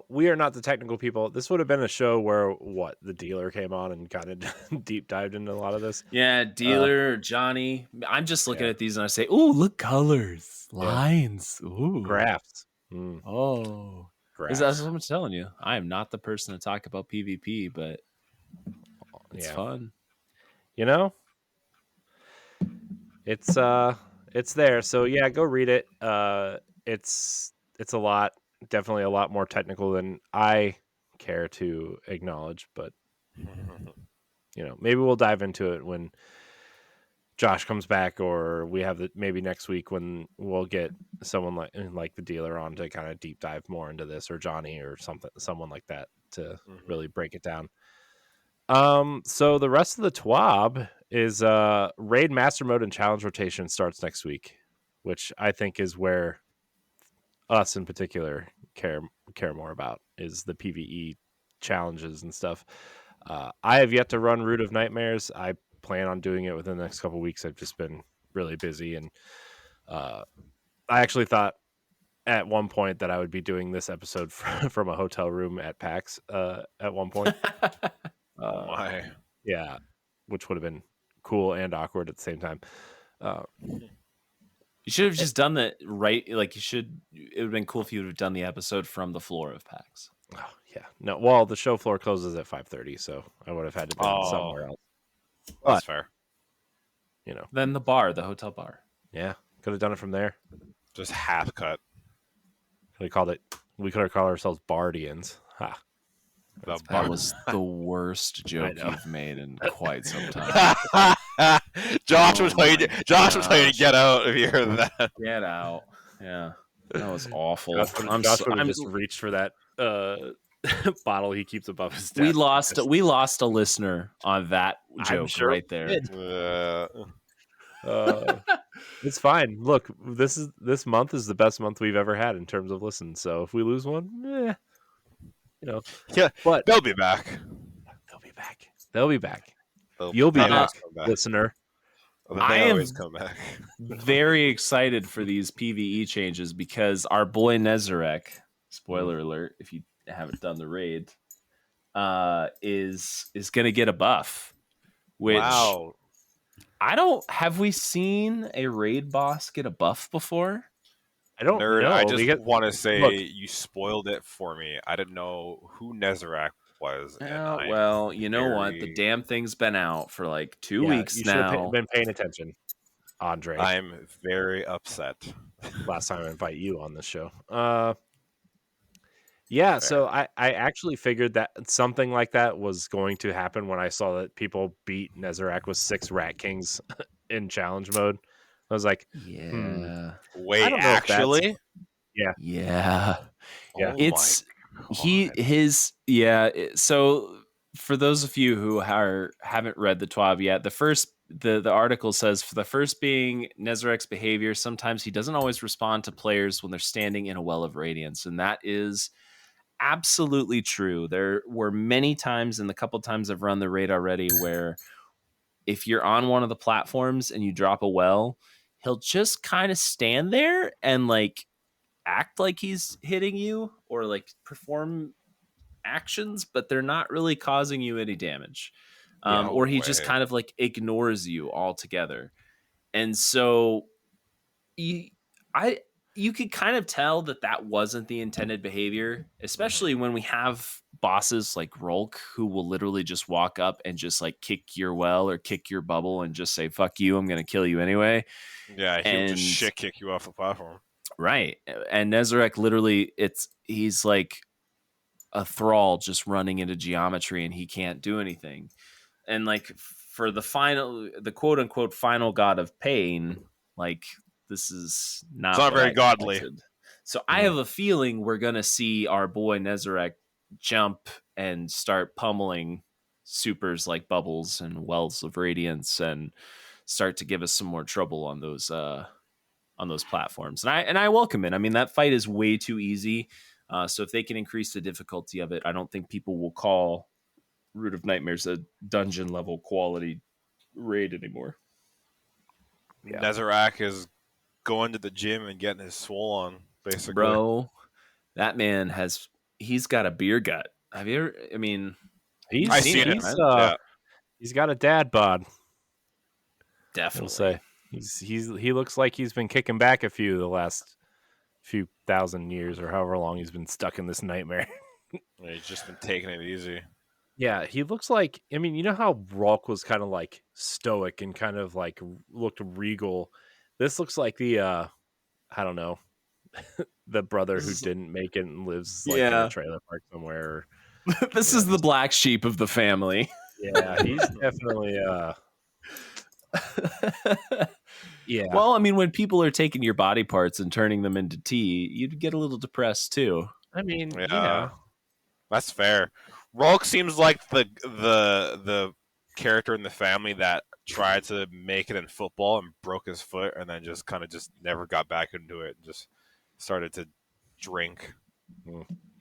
We are not the technical people. This would have been a show where the dealer came on and kind of deep dived into a lot of this. Yeah, dealer, Johnny. I'm just looking yeah. at these and I say, "Ooh, look, colors, lines, ooh, Graphs. oh." Graphs. That's what I'm telling you. I am not the person to talk about PvP, but it's Yeah. fun. You know, it's there. So yeah, go read it. It's a lot, definitely a lot more technical than I care to acknowledge, but maybe we'll dive into it when Josh comes back, or we have maybe next week when we'll get someone like the dealer on to kind of deep dive more into this, or Johnny or someone like that to really break it down. So the rest of the TWAB is raid master mode and challenge rotation starts next week, which I think is where us in particular care more about, is the PvE challenges and stuff. I have yet to run Root of Nightmares. I plan on doing it within the next couple of weeks. I've just been really busy, and I actually thought at one point that I would be doing this episode from a hotel room at PAX at one point. oh my. Yeah, which would have been cool and awkward at the same time. You should have just done that right. Like it would have been cool if you would have done the episode from the floor of PAX. Oh, yeah. No, well, the show floor closes at 5:30, so I would have had to be somewhere else. That's fair. Then the hotel bar. Yeah, could have done it from there. Just half cut. We could have called ourselves Bardians. Ha. That was the worst joke you've made in quite some time. Josh was telling you to get out if you heard that. Get out. Yeah. That was awful. Josh would have just reached for that bottle he keeps above his desk. We lost a listener on that joke right there. It's fine. Look, this month is the best month we've ever had in terms of listens. So if we lose one, yeah, but they'll be back. They'll be back. You'll be back, listener. I am very excited for these PvE changes, because our boy Nezarec, spoiler alert if you haven't done the raid, is going to get a buff. Which have we seen a raid boss get a buff before? I don't know. I just want to say, you spoiled it for me. I didn't know who Nezarec was. Well, you know what? The damn thing's been out for like 2 weeks you now. Should have been paying attention, Andre. I'm very upset. Last time I invite you on this show. Yeah, so I actually figured that something like that was going to happen when I saw that people beat Nezarec with 6 Rat Kings in challenge mode. I was like, Wait, actually? Yeah. Oh it's so for those of you who haven't read the TWAB yet, the article says, for the first being Nezarec's behavior, sometimes he doesn't always respond to players when they're standing in a well of radiance, and that is absolutely true. There were many times, and the couple times I've run the raid already, where if you're on one of the platforms and you drop a well, he'll just kind of stand there and like act like he's hitting you, or like perform actions, but they're not really causing you any damage. Or he just kind of like ignores you altogether. And so you could kind of tell that wasn't the intended behavior, especially when we have bosses like Rolk, who will literally just walk up and just like kick your well or kick your bubble and just say, fuck you, I'm going to kill you anyway. Yeah, he'll just shit kick you off the platform. Right. And Nezarec literally, he's like a thrall just running into geometry, and he can't do anything. And like for the quote unquote final god of pain, like this is not very godly. So I have a feeling we're gonna see our boy Nezarec jump and start pummeling supers like Bubbles and Wells of Radiance and start to give us some more trouble on those platforms. And I welcome it. I mean, that fight is way too easy. So if they can increase the difficulty of it, I don't think people will call Root of Nightmares a dungeon level quality raid anymore. Yeah. Nezarec is going to the gym and getting his swole on, basically. Bro, that man he's got a beer gut. Have you ever, I mean, I've seen it. Right? He's got a dad bod. Definitely. We'll say. He looks like he's been kicking back a few the last few thousand years or however long he's been stuck in this nightmare. He's just been taking it easy. Yeah, he looks like, I mean, you know how Ralk was kind of like stoic and kind of like looked regal. This looks like the I don't know, the brother who didn't make it and lives like in a trailer park somewhere. This is the black sheep of the family. Yeah, he's definitely yeah. Well, I mean, when people are taking your body parts and turning them into tea, you'd get a little depressed too. I mean, yeah, that's fair. Ralk seems like the character in the family that tried to make it in football and broke his foot, and then just kind of just never got back into it and just started to drink.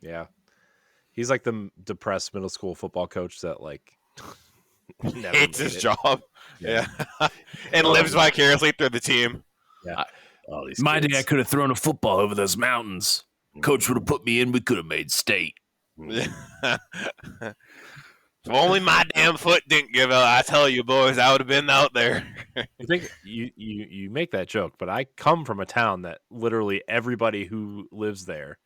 Yeah, he's like the depressed middle school football coach that like never hates his job. Yeah, and lives vicariously through the team. Yeah, my dad could have thrown a football over those mountains. Coach would have put me in. We could have made state. If only my damn foot didn't give out, I tell you, boys, I would have been out there. I think you make that joke, but I come from a town that literally everybody who lives there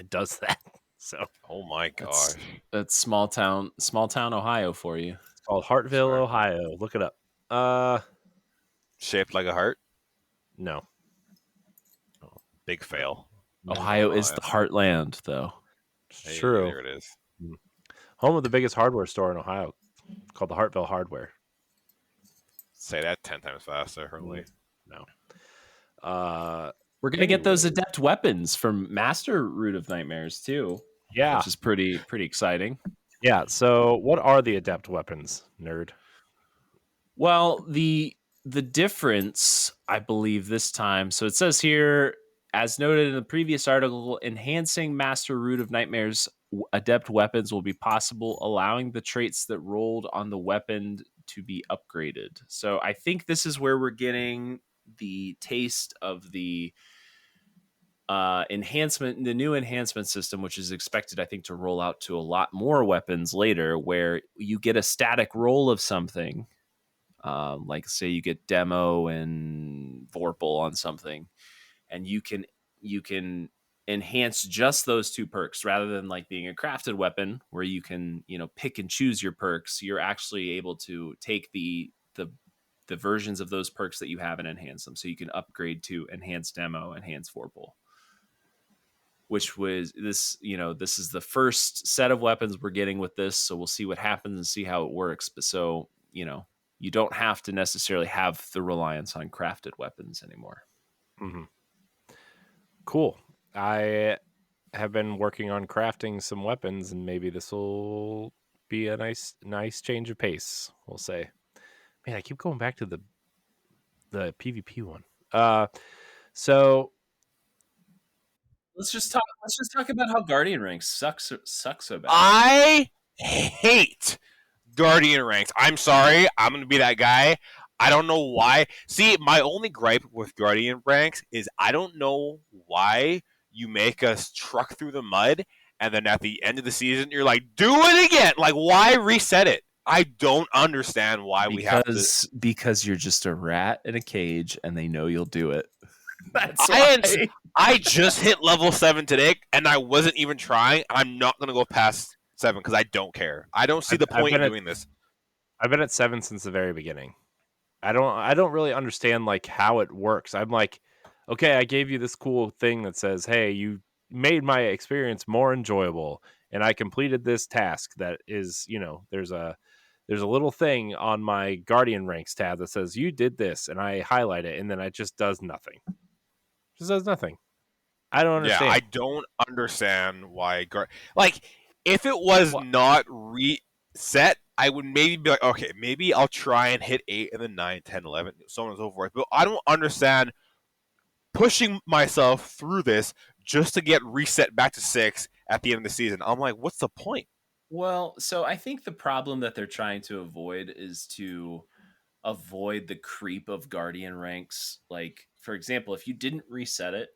does that. So, oh my gosh, that's small town Ohio for you. It's called Hartville, Ohio. Look it up. Shaped like a heart? No. Oh, big fail. Ohio is the heartland, though. Hey, true. There it is. Home of the biggest hardware store in Ohio, called the Hartville Hardware. Say that 10 times faster, really. No. We're gonna get those adept weapons from Master Root of Nightmares too. Yeah, which is pretty exciting. Yeah. So, what are the adept weapons, nerd? Well, the difference, I believe, this time. So it says here, as noted in the previous article, enhancing Master Root of Nightmares adept weapons will be possible, allowing the traits that rolled on the weapon to be upgraded. So I think this is where we're getting the taste of the enhancement, the new enhancement system, which is expected, I think, to roll out to a lot more weapons later, where you get a static roll of something. Like say you get Demo and Vorpal on something, and you can enhance just those two perks rather than like being a crafted weapon where you can, pick and choose your perks. You're actually able to take the versions of those perks that you have and enhance them. So you can upgrade to enhanced Demo, enhanced Vorpal, which was this, this is the first set of weapons we're getting with this. So we'll see what happens and see how it works. But so, you don't have to necessarily have the reliance on crafted weapons anymore. Mm-hmm. Cool. I have been working on crafting some weapons, and maybe this will be a nice change of pace, we'll say. Man, I keep going back to the PvP one. So let's just talk about how Guardian ranks sucks so bad. I hate Guardian ranks. I'm sorry. I'm going to be that guy. I don't know why. See, my only gripe with Guardian ranks is I don't know why you make us truck through the mud, and then at the end of the season, you're like, do it again. Like, why reset it? I don't understand why we have to. Because you're just a rat in a cage, and they know you'll do it. That's why. I just hit level 7 today, and I wasn't even trying. I'm not going to go past 7 because I don't care. I don't see the point in doing this. I've been at 7 since the very beginning. I don't really understand like how it works. I'm like, okay, I gave you this cool thing that says, hey, you made my experience more enjoyable, and I completed this task that is, there's a little thing on my Guardian ranks tab that says you did this, and I highlight it, and then it just does nothing. Just does nothing. I don't understand. Yeah, I don't understand why If it was Well, not reset, I would maybe be like, okay, maybe I'll try and hit 8 and then 9, 10, 11, so on and so forth. But I don't understand pushing myself through this just to get reset back to 6 at the end of the season. I'm like, what's the point? well, so I think the problem that they're trying to avoid is to avoid the creep of Guardian ranks. Like, for example, if you didn't reset it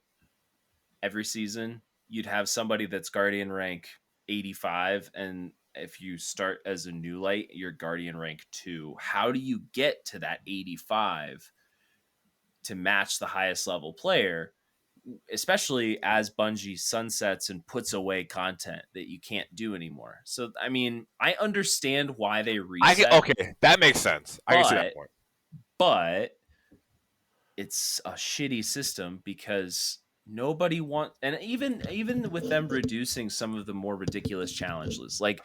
every season, you'd have somebody that's Guardian rank 85, and if you start as a new light, you're Guardian rank 2. How do you get to that 85 to match the highest level player? Especially as Bungie sunsets and puts away content that you can't do anymore. So, I mean, I understand why they reset, Okay, that makes sense. I can see that but point. but it's a shitty system because nobody want, and even with them reducing some of the more ridiculous challenges, like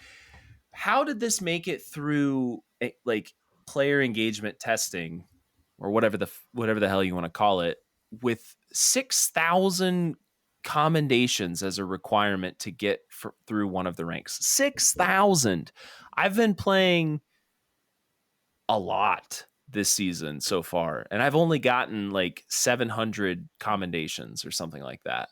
how did this make it through like player engagement testing or whatever the hell you want to call it, with 6,000 commendations as a requirement to get through one of the ranks? 6,000. I've been playing a lot this season so far, and I've only gotten like 700 commendations or something like that.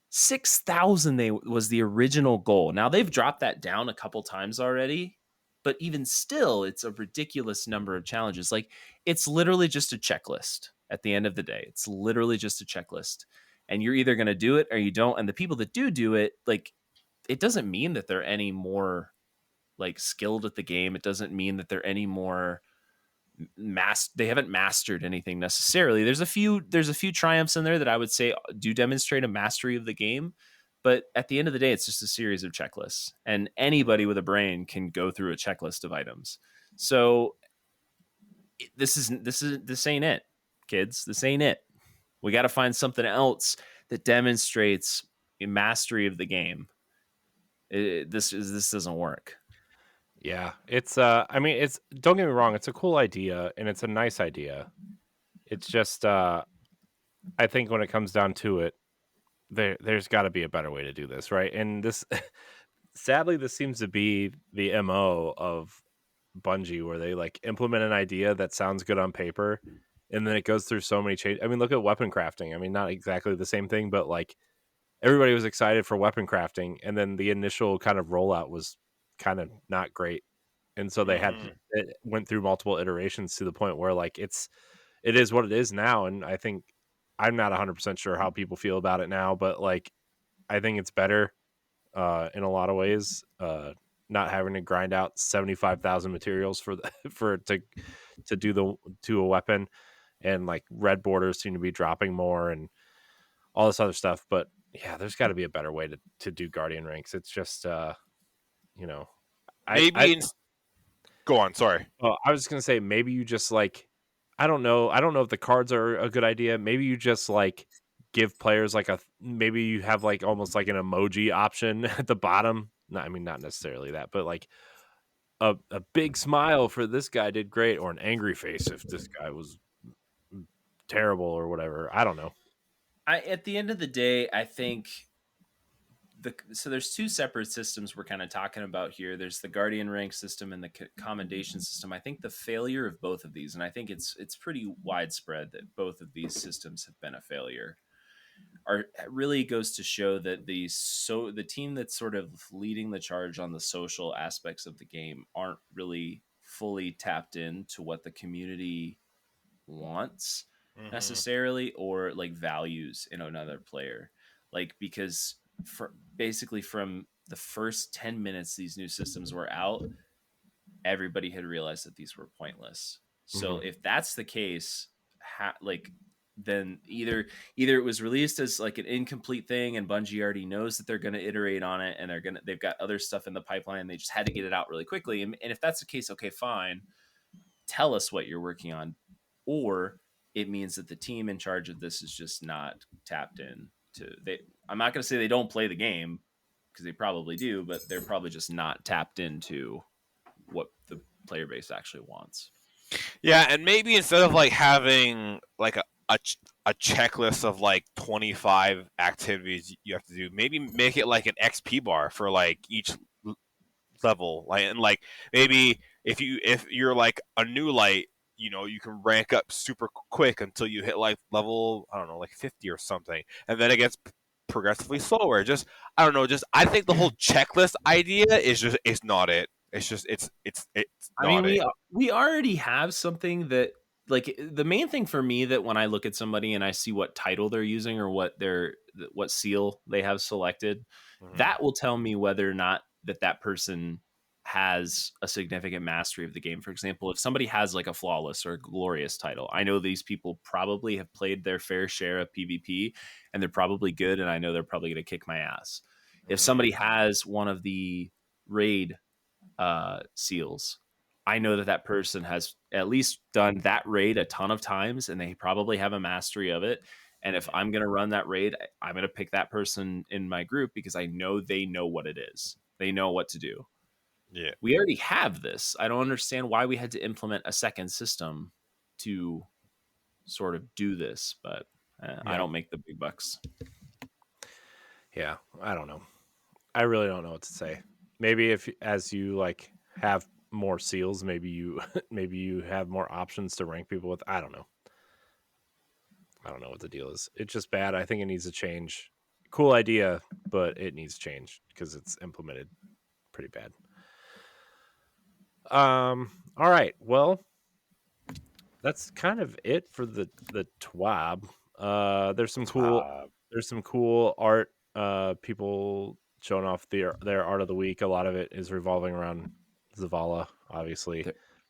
6,000 was the original goal. Now they've dropped that down a couple times already, but even still, it's a ridiculous number of challenges. Like, it's literally just a checklist at the end of the day. It's literally just a checklist. And you're either going to do it or you don't. And the people that do it, like, it doesn't mean that they're any more like skilled at the game. It doesn't mean that they're any more they haven't mastered anything necessarily. There's a few triumphs in there that I would say do demonstrate a mastery of the game, but at the end of the day, it's just a series of checklists, and anybody with a brain can go through a checklist of items. So this ain't it, kids. This ain't it. We got to find something else that demonstrates a mastery of the game. This doesn't work. Yeah, it's I mean, it's, don't get me wrong, it's a cool idea and it's a nice idea. It's just I think when it comes down to it, there's got to be a better way to do this, right? And this sadly this seems to be the MO of Bungie, where they like implement an idea that sounds good on paper and then it goes through so many changes. I mean, look at weapon crafting. I mean, not exactly the same thing, but like everybody was excited for weapon crafting and then the initial kind of rollout was kind of not great. And so they had it went through multiple iterations to the point where like it is what it is now. And I think I'm not 100% sure how people feel about it now, but like I think it's better in a lot of ways. Not having to grind out 75,000 materials for the for to do a weapon, and like red borders seem to be dropping more and all this other stuff. But yeah, there's got to be a better way to do Guardian ranks. It's just you know, Maybe go on. Sorry. I was gonna say maybe you just like I don't know if the cards are a good idea. Maybe you just like give players like maybe you have like almost like an emoji option at the bottom. No, I mean not necessarily that, but like a big smile for this guy did great, or an angry face if this guy was terrible or whatever. I don't know. At the end of the day, I think so there's two separate systems we're kind of talking about here. There's the Guardian rank system and the commendation system. I think the failure of both of these, and I think it's pretty widespread that both of these systems have been a failure, really goes to show that the team that's sort of leading the charge on the social aspects of the game aren't really fully tapped into what the community wants necessarily, or like values in another player. Like, because basically from the first 10 minutes these new systems were out, everybody had realized that these were pointless. So if that's the case, like then either it was released as like an incomplete thing and Bungie already knows that they're going to iterate on it and they've got other stuff in the pipeline, they just had to get it out really quickly. And if that's the case, okay, fine, tell us what you're working on. Or it means that the team in charge of this is just not tapped in to I'm not going to say they don't play the game, because they probably do, but they're probably just not tapped into what the player base actually wants. Yeah, and maybe instead of like having like a checklist of like 25 activities you have to do, maybe make it like an XP bar for like each level, like maybe if you're like a new light, you can rank up super quick until you hit like level, I don't know, like 50 or something, and then it gets progressively slower. Just I don't know. Just I think the whole checklist idea it's not it. It's just it's I mean, not it. we already have something that, like, the main thing for me that when I look at somebody and I see what title they're using or what seal they have selected, that will tell me whether or not that person has a significant mastery of the game. For example, if somebody has like a flawless or a glorious title, I know these people probably have played their fair share of PvP and they're probably good, and I know they're probably going to kick my ass. If somebody has one of the raid seals, I know that person has at least done that raid a ton of times and they probably have a mastery of it. And if I'm going to run that raid, I'm going to pick that person in my group because I know they know what it is. They know what to do. Yeah. We already have this. I don't understand why we had to implement a second system to sort of do this, but I don't make the big bucks. Yeah, I don't know. I really don't know what to say. Maybe if as you like have more seals, maybe you maybe you have more options to rank people with. I don't know. I don't know what the deal is. It's just bad. I think it needs to change. Cool idea, but it needs change because it's implemented pretty bad. All right. Well, that's kind of it for the TWAB. There's some cool art. People showing off their art of the week. A lot of it is revolving around Zavala, obviously.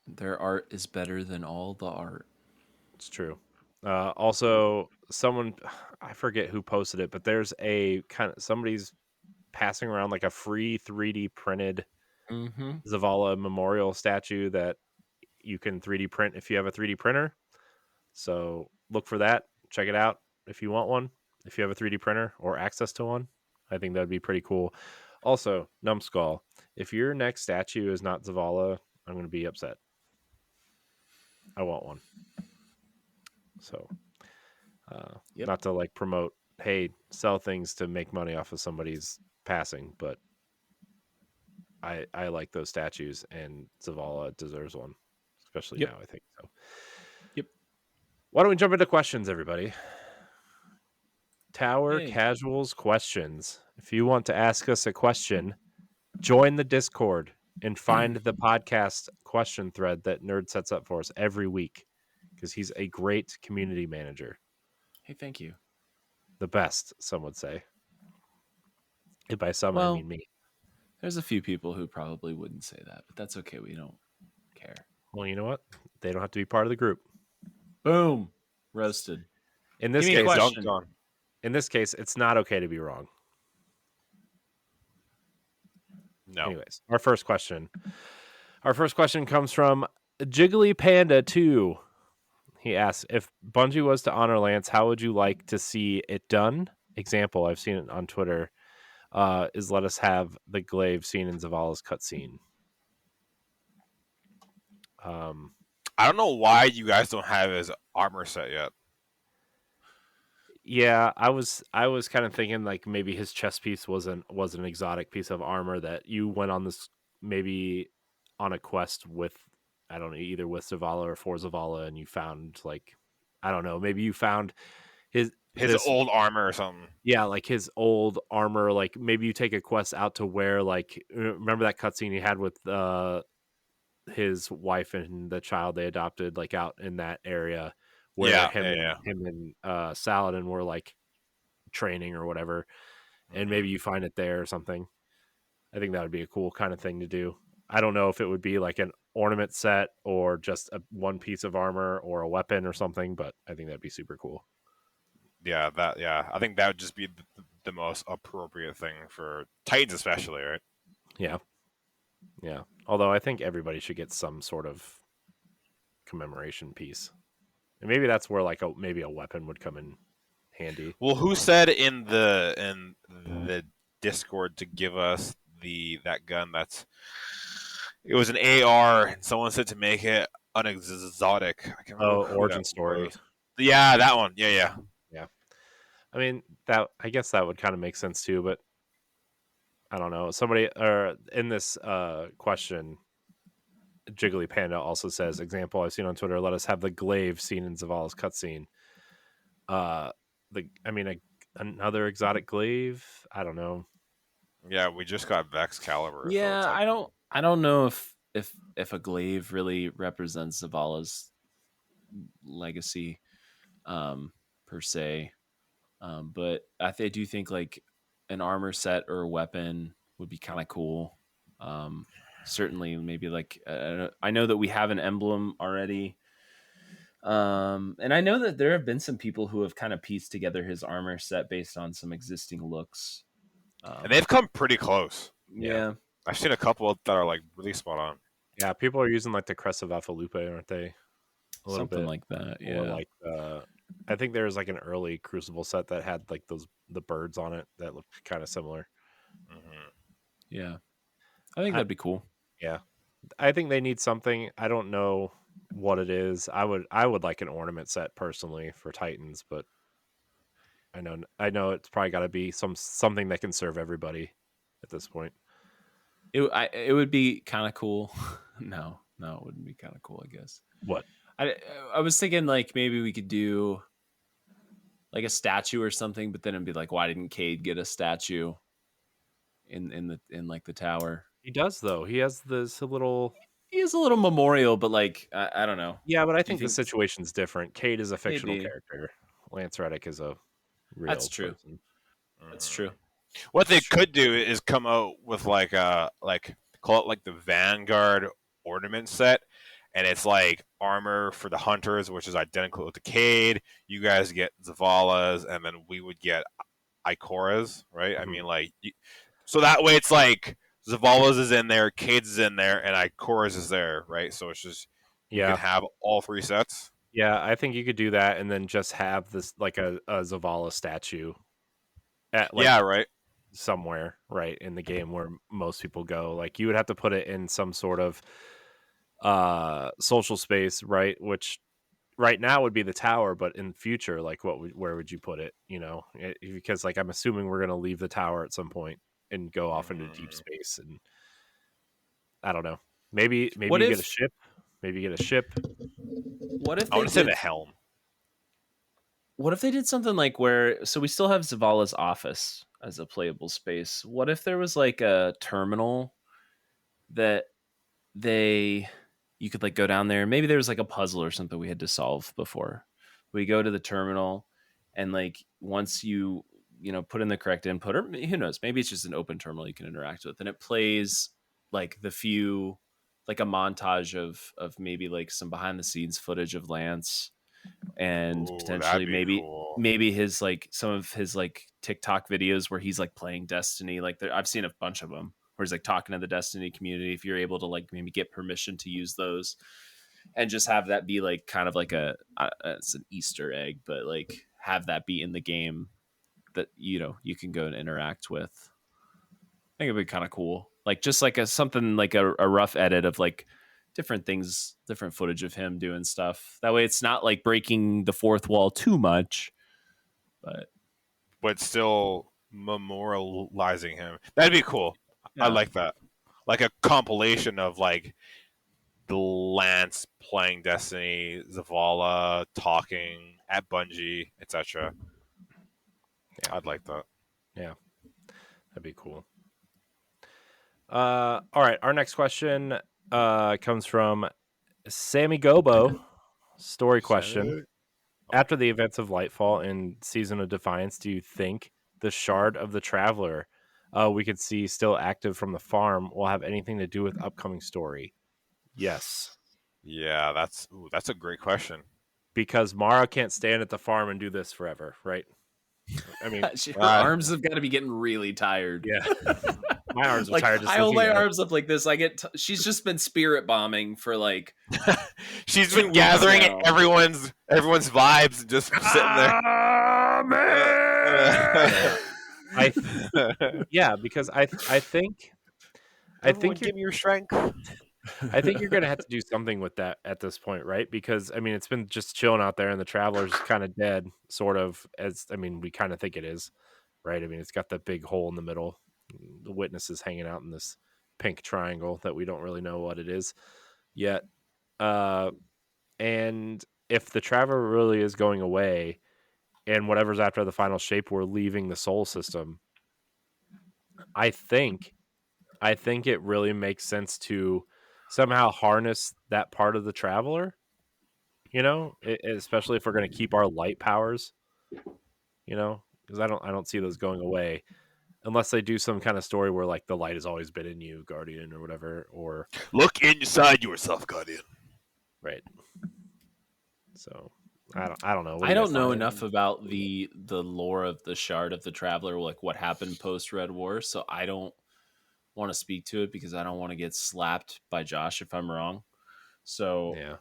Their art is better than all the art. It's true. Also, someone, I forget who posted it, but there's a kind of somebody's passing around like a free 3D printed Zavala memorial statue that you can 3D print if you have a 3D printer. So look for that. Check it out if you want one. If you have a 3D printer or access to one, I think that would be pretty cool. Also, Numbskull, if your next statue is not Zavala, I'm going to be upset. I want one. So, not to like promote, hey, sell things to make money off of somebody's passing, but I like those statues, and Zavala deserves one, especially now, I think so. Yep. Why don't we jump into questions, everybody? Tower Casuals questions. If you want to ask us a question, join the Discord and find the podcast question thread that Nerd sets up for us every week, because he's a great community manager. Hey, thank you. The best, some would say. And by some, I mean me. There's a few people who probably wouldn't say that, but that's okay. We don't care. Well, you know what? They don't have to be part of the group. Boom. Roasted. In this case, it's not okay to be wrong. No. Anyways, our first question comes from Jiggly Panda 2. He asks, if Bungie was to honor Lance, how would you like to see it done? Example, I've seen it on Twitter, is let us have the glaive scene in Zavala's cutscene. I don't know why you guys don't have his armor set yet. Yeah, I was kind of thinking like maybe his chest piece was an exotic piece of armor that you went on this, maybe on a quest with, I don't know, either with Zavala or for Zavala, and you found like, I don't know, maybe you found his old armor or something. Yeah, like his old armor. Like maybe you take a quest out to where, like, remember that cutscene he had with his wife and the child they adopted, like out in that area where him and Saladin were like training or whatever, and maybe you find it there or something. I think that would be a cool kind of thing to do. I don't know if it would be like an ornament set or just one piece of armor or a weapon or something, but I think that'd be super cool. Yeah, I think that would just be the most appropriate thing for Titans, especially, right? Yeah. Although I think everybody should get some sort of commemoration piece, and maybe that's where like maybe a weapon would come in handy. Well, who said in the Discord to give us that gun? It was an AR, and someone said to make it an exotic. I can't remember Origin Story. Yeah, that one. Yeah. I mean, that, I guess that would kind of make sense too, but I don't know. Somebody in this question, Jiggly Panda also says, example I've seen on Twitter, let us have the glaive scene in Zavala's cutscene. Another exotic glaive. I don't know. Yeah, we just got Vex Caliber, so it's Yeah, like I don't know if a glaive really represents Zavala's legacy, per se. But I do think like an armor set or a weapon would be kind of cool. Certainly, maybe like I know that we have an emblem already. And I know that there have been some people who have kind of pieced together his armor set based on some existing looks. and they've come pretty close. Yeah. Yeah, I've seen a couple that are like really spot on. Yeah, people are using like the Crest of Afalupe, aren't they? A little something bit. like that. Or Yeah, like I think there was like an early Crucible set that had like the birds on it that looked kind of similar. Mm-hmm. yeah. I think I, that'd be cool. yeah, I think they need something. I don't know what it is. I would like an ornament set personally for Titans, but I know it's probably got to be something that can serve everybody at this point. It would be kind of cool. No, it wouldn't be kind of cool. I guess. What? I I was thinking like maybe we could do like a statue or something, but then it'd be like, why didn't Cade get a statue in like the tower? He does though. He has this little. He is a little memorial, but like I don't know. Yeah, but I Do you think the think situation's different. Kate is a fictional maybe character. Lance Reddick is a that's real true? person. That's true. What they That's true. could do is come out with like call it like the Vanguard ornament set, and it's like armor for the hunters, which is identical to Cade. You guys get Zavala's, and then we would get Ikora's, right? I Mhm. mean, so that way it's like Zavala's is in there, Cade's is in there, and Ikora's is there, right? So it's just you can Yeah. have all three sets. Yeah, I think you could do that and then just have this like a Zavala statue at like Yeah, right. somewhere right in the game where most people go. Like you would have to put it in some sort of social space, right? Which right now would be the tower, but in future, like where would you put it? You know, because like I'm assuming we're gonna leave the tower at some point and go off into deep Mm-hmm. space, and I don't know. Maybe What you get a if ship. Maybe you get a ship. what if I they want to say the did helm. what if they did something like where so we still have Zavala's office as a playable space. What if there was like a terminal that they you could like go down there. Maybe there was like a puzzle or something we had to solve before. We go to the terminal and like once put in the correct input, or who knows, maybe it's just an open terminal you can interact with, and it plays like like a montage of maybe like some behind the scenes footage of Lance and Ooh, that'd potentially be cool. maybe his like some of his like TikTok videos where he's like playing Destiny. Like I've seen a bunch of them where he's like talking to the Destiny community. If you're able to like maybe get permission to use those and just have that be like kind of like it's an Easter egg, but like have that be in the game that you can go and interact with. I think it'd be kind of cool. Like just like something like a rough edit of like different things, different footage of him doing stuff. That way it's not like breaking the fourth wall too much. But still memorializing him. That'd be cool. I Yeah. like that. Like a compilation of like the Lance playing Destiny, Zavala talking at Bungie, etc. Yeah. I'd like that. Yeah, that'd be cool. All right, our next question comes from Sammy Gobo. Story question. After the events of Lightfall and Season of Defiance, do you think the Shard of the Traveler we could see still active from the farm will have anything to do with upcoming story? Yes. Yeah, that's a great question. Because Mara can't stand at the farm and do this forever, right? I mean, Her arms have got to be getting really tired. yeah. My arms are Like tired just I hold looking my at it. arms up like this. She's just been spirit bombing for like She's 2 been weeks gathering now. everyone's vibes and just sitting there. Yeah, because I think Give me your strength. I think you're gonna have to do something with that at this point, right? Because I mean, it's been just chilling out there, and the Traveler's kind of dead, sort of. We kind of think it is, right? I mean, it's got that big hole in the middle. The witness is hanging out in this pink triangle that we don't really know what it is yet. And if the Traveler really is going away, and whatever's after the final shape, we're leaving the Soul System. I think it really makes sense to somehow harness that part of the Traveler. Especially if we're going to keep our light powers. Because I don't see those going away unless they do some kind of story where like the light has always been in you, Guardian, or whatever. Or Look inside yourself, Guardian. right. So I don't know. I don't know enough about the lore of the Shard of the Traveler, like what happened post Red War. So I don't want to speak to it because I don't want to get slapped by Josh if I'm wrong. So Yeah.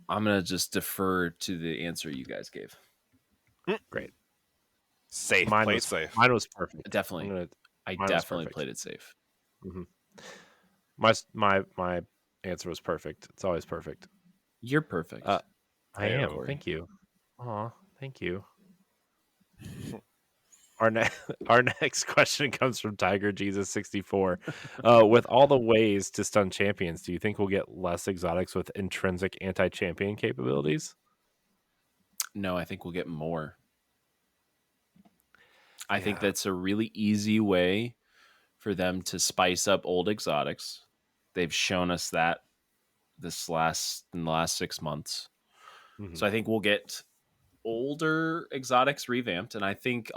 I'm gonna just defer to the answer you guys gave. Great. Safe. Mine Play was it safe. Mine was perfect. Definitely. I mine was definitely perfect. played it safe. Mm-hmm. My answer was perfect. It's always perfect. You're perfect. I am. Corey. Thank you. Aw, thank you. Our next question comes from Tiger Jesus 64. With all the ways to stun champions, do you think we'll get less exotics with intrinsic anti-champion capabilities? No, I think we'll get more. I think that's a really easy way for them to spice up old exotics. They've shown us that in the last 6 months. Mm-hmm. So I think we'll get older exotics revamped, and I think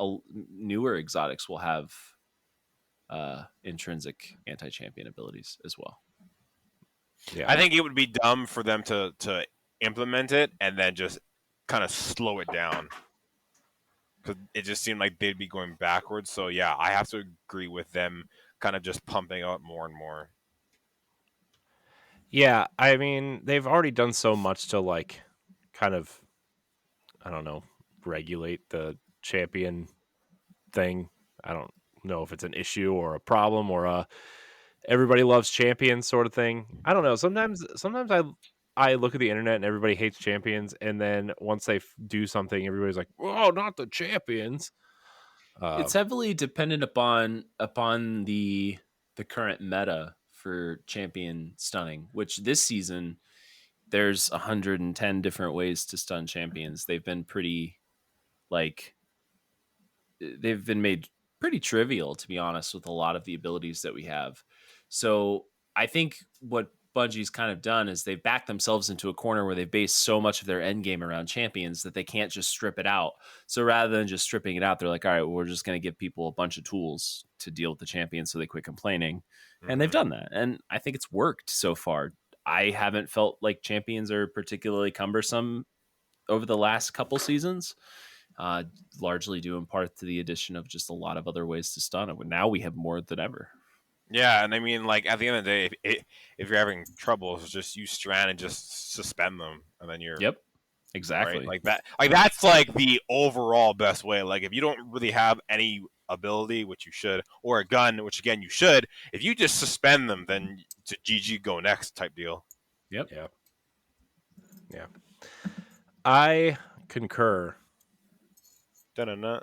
newer exotics will have intrinsic anti-champion abilities as well. Yeah, I think it would be dumb for them to implement it and then just kind of slow it down, because it just seemed like they'd be going backwards. So yeah, I have to agree with them kind of just pumping out more and more. Yeah, I mean, they've already done so much to like kind of, I don't know, regulate the champion thing. I don't know if it's an issue or a problem or a everybody loves champions sort of thing. I don't know. Sometimes I look at the internet and everybody hates champions, and then once they do something, everybody's like, "Oh, not the champions." It's heavily dependent upon the current meta for champion stunning, which this season there's 110 different ways to stun champions. They've been made pretty trivial, to be honest, with a lot of the abilities that we have. So I think what Bungie's kind of done is they've backed themselves into a corner where they've based so much of their end game around champions that they can't just strip it out. So rather than just stripping it out, they're like, all right, well, we're just going to give people a bunch of tools to deal with the champions so they quit complaining. Mm-hmm. And they've done that. And I think it's worked so far. I haven't felt like champions are particularly cumbersome over the last couple seasons. Largely due in part to the addition of just a lot of other ways to stun it. Now we have more than ever. Yeah, and I mean, like at the end of the day, if you're having troubles, just use Strand and just suspend them, and then you're exactly right? Like that. Like that's like the overall best way. Like if you don't really have any ability, which you should, or a gun, which again you should, if you just suspend them, then to GG go next type deal. Yep. Yeah. I concur. No.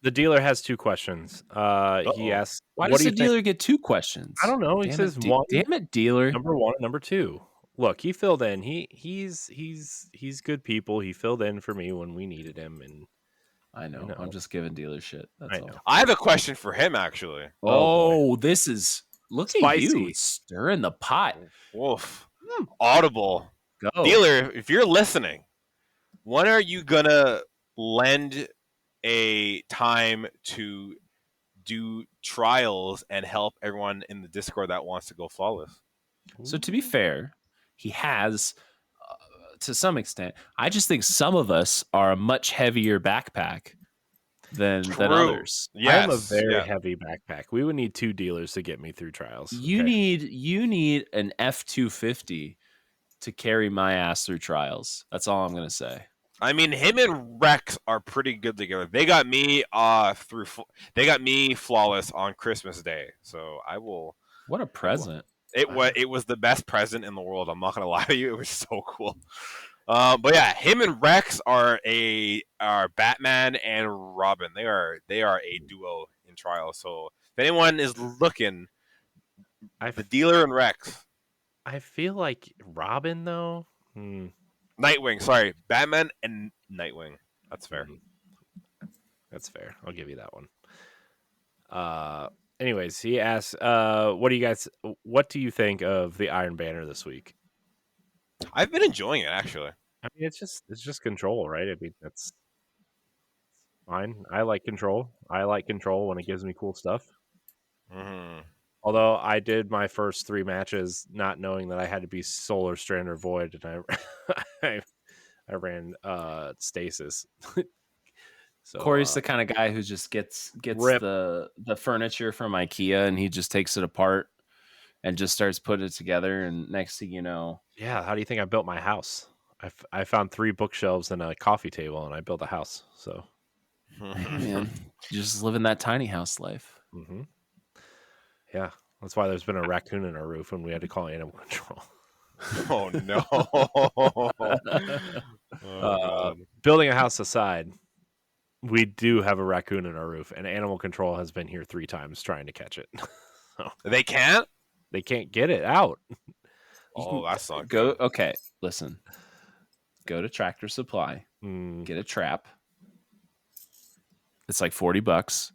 The dealer has 2 questions. He asks, "Why does the dealer get 2 questions?" I don't know. He says one. Damn it, dealer. Number 1 and number 2. Look, he filled in. He's good people. He filled in for me when we needed him, and I know. I'm just giving dealer shit. That's all. I have a question for him actually. Oh, this is spicy. At you stirring the pot. Wolf. Audible. Go. Dealer, if you're listening, when are you gonna lend a time to do trials and help everyone in the Discord that wants to go flawless? So to be fair, he has to some extent. I just think some of us are a much heavier backpack than others. Yes, I am a very heavy backpack. We would need 2 dealers to get me through trials. You need an F-250 to carry my ass through trials. That's all I'm gonna say. I mean, him and Rex are pretty good together. They got me flawless on Christmas Day. So I will. What a present! It was the best present in the world. I'm not gonna lie to you. It was so cool. But yeah, him and Rex are Batman and Robin. They are a duo in trial. So if anyone is looking, I the dealer and Rex. I feel like Robin though. Nightwing, sorry. Batman and Nightwing. That's fair. That's fair. I'll give you that one. Anyways, he asks, what do you think of the Iron Banner this week? I've been enjoying it, actually. I mean, it's just control, right? I mean, that's fine. I like control. I like control when it gives me cool stuff. Mm-hmm. Although I did my first 3 matches not knowing that I had to be Solar Strand or Void, and I ran Stasis. So Corey's the kind of guy who just gets Rip. the furniture from IKEA and he just takes it apart and just starts putting it together. And next thing you know, yeah. How do you think I built my house? I found 3 bookshelves and a coffee table, and I built a house. So, hey, man, you're just living that tiny house life. mm-hmm. Yeah, that's why there's been a raccoon in our roof when we had to call animal control. Oh no! God. Building a house aside, we do have a raccoon in our roof, and animal control has been here 3 times trying to catch it. So They can't. they can't get it out. Oh, that's not Go. good. Okay, listen. Go to Tractor Supply. Get a trap. It's like $40.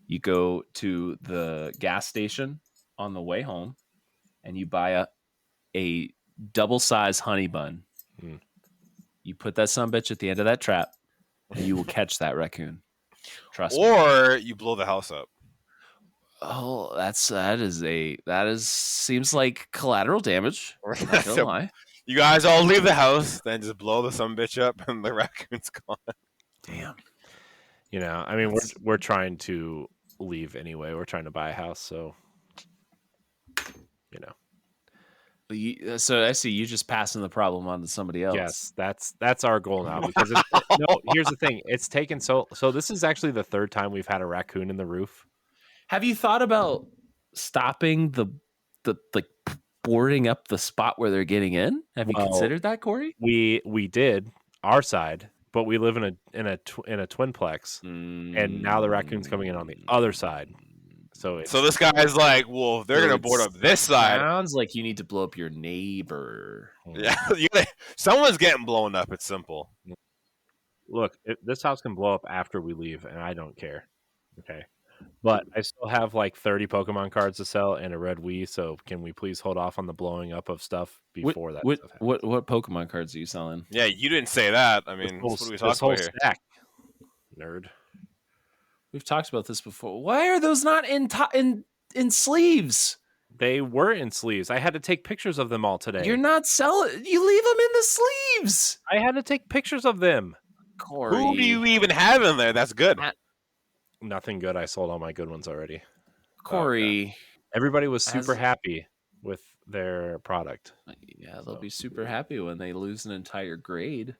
You go to the gas station on the way home, and you buy a double size honey bun. You put that sumbitch at the end of that trap, and you will catch that raccoon. Trust me. Or you blow the house up. Oh, that is seems like collateral damage. Not gonna lie. You guys all leave the house, then just blow the sumbitch up, and the raccoon's gone. Damn. You know, I mean, we're trying to leave anyway. We're trying to buy a house, so you know. So I see you just passing the problem on to somebody else. Yes, that's our goal now. Because no, here's the thing: it's taken so. This is actually the 3rd time we've had a raccoon in the roof. Have you thought about stopping the like boarding up the spot where they're getting in? Have you considered that, Corey? We did our side, but we live in a twinplex, and now the raccoon's coming in on the other side. So this guy's like, well, they're gonna board up this side. Sounds like you need to blow up your neighbor. Yeah, someone's getting blown up. It's simple. Look, this house can blow up after we leave, and I don't care. Okay. But I still have like 30 Pokemon cards to sell and a red Wii, so can we please hold off on the blowing up of stuff before that stuff happens? What Pokemon cards are you selling? Yeah, you didn't say that. I mean, what are we talking about here? Stack, nerd. We've talked about this before. Why are those not in sleeves? They were in sleeves. I had to take pictures of them all today. You're not selling. You leave them in the sleeves. I had to take pictures of them. Corey. Who do you even have in there? That's good. Nothing good. I sold all my good ones already. Corey. Okay. Everybody was super happy with their product. Yeah, they'll be super happy when they lose an entire grade.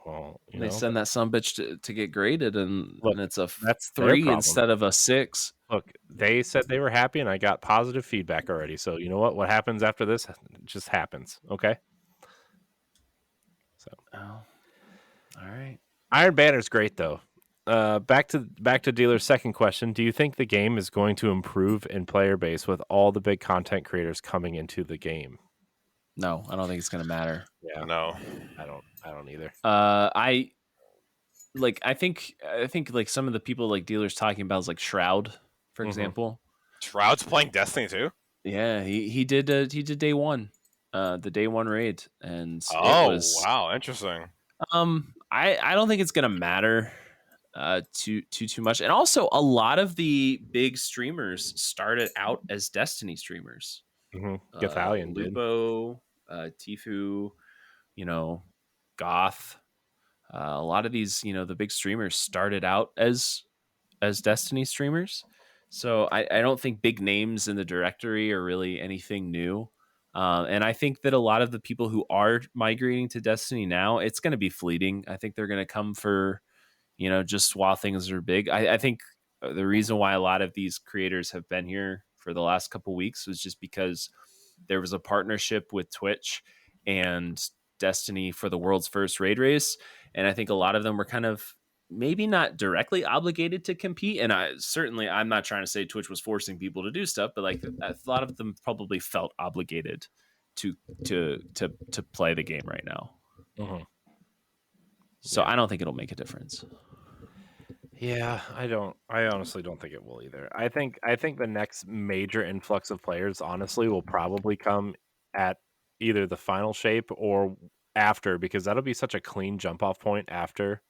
Well, they send that sumbitch to get graded, and it's that's 3 instead of a 6. Look, they said they were happy, and I got positive feedback already. So you know what? What happens after this just happens. Okay. So, all right. Iron Banner's great though. Back to Dealer's second question. Do you think the game is going to improve in player base with all the big content creators coming into the game? No, I don't think it's going to matter. Yeah, no, I don't either. I think like some of the people like Dealer's talking about is like Shroud, for example. Shroud's playing Destiny too. Yeah, he did day one, the day one raid, and wow, interesting. I don't think it's going to matter too much. And also, a lot of the big streamers started out as Destiny streamers. Gathalion did. Lupo, Tifu, Goth. A lot of these, the big streamers started out as Destiny streamers. So I don't think big names in the directory are really anything new. And I think that a lot of the people who are migrating to Destiny now, it's going to be fleeting. I think they're going to come for, just while things are big. I think the reason why a lot of these creators have been here for the last couple weeks was just because there was a partnership with Twitch and Destiny for the world's first raid race. And I think a lot of them were kind of maybe not directly obligated to compete. And I'm not trying to say Twitch was forcing people to do stuff, but like a lot of them probably felt obligated to play the game right now. Mm-hmm. So I don't think it'll make a difference. Yeah, I honestly don't think it will either. I think the next major influx of players, honestly, will probably come at either the final shape or after, because that'll be such a clean jump off point after,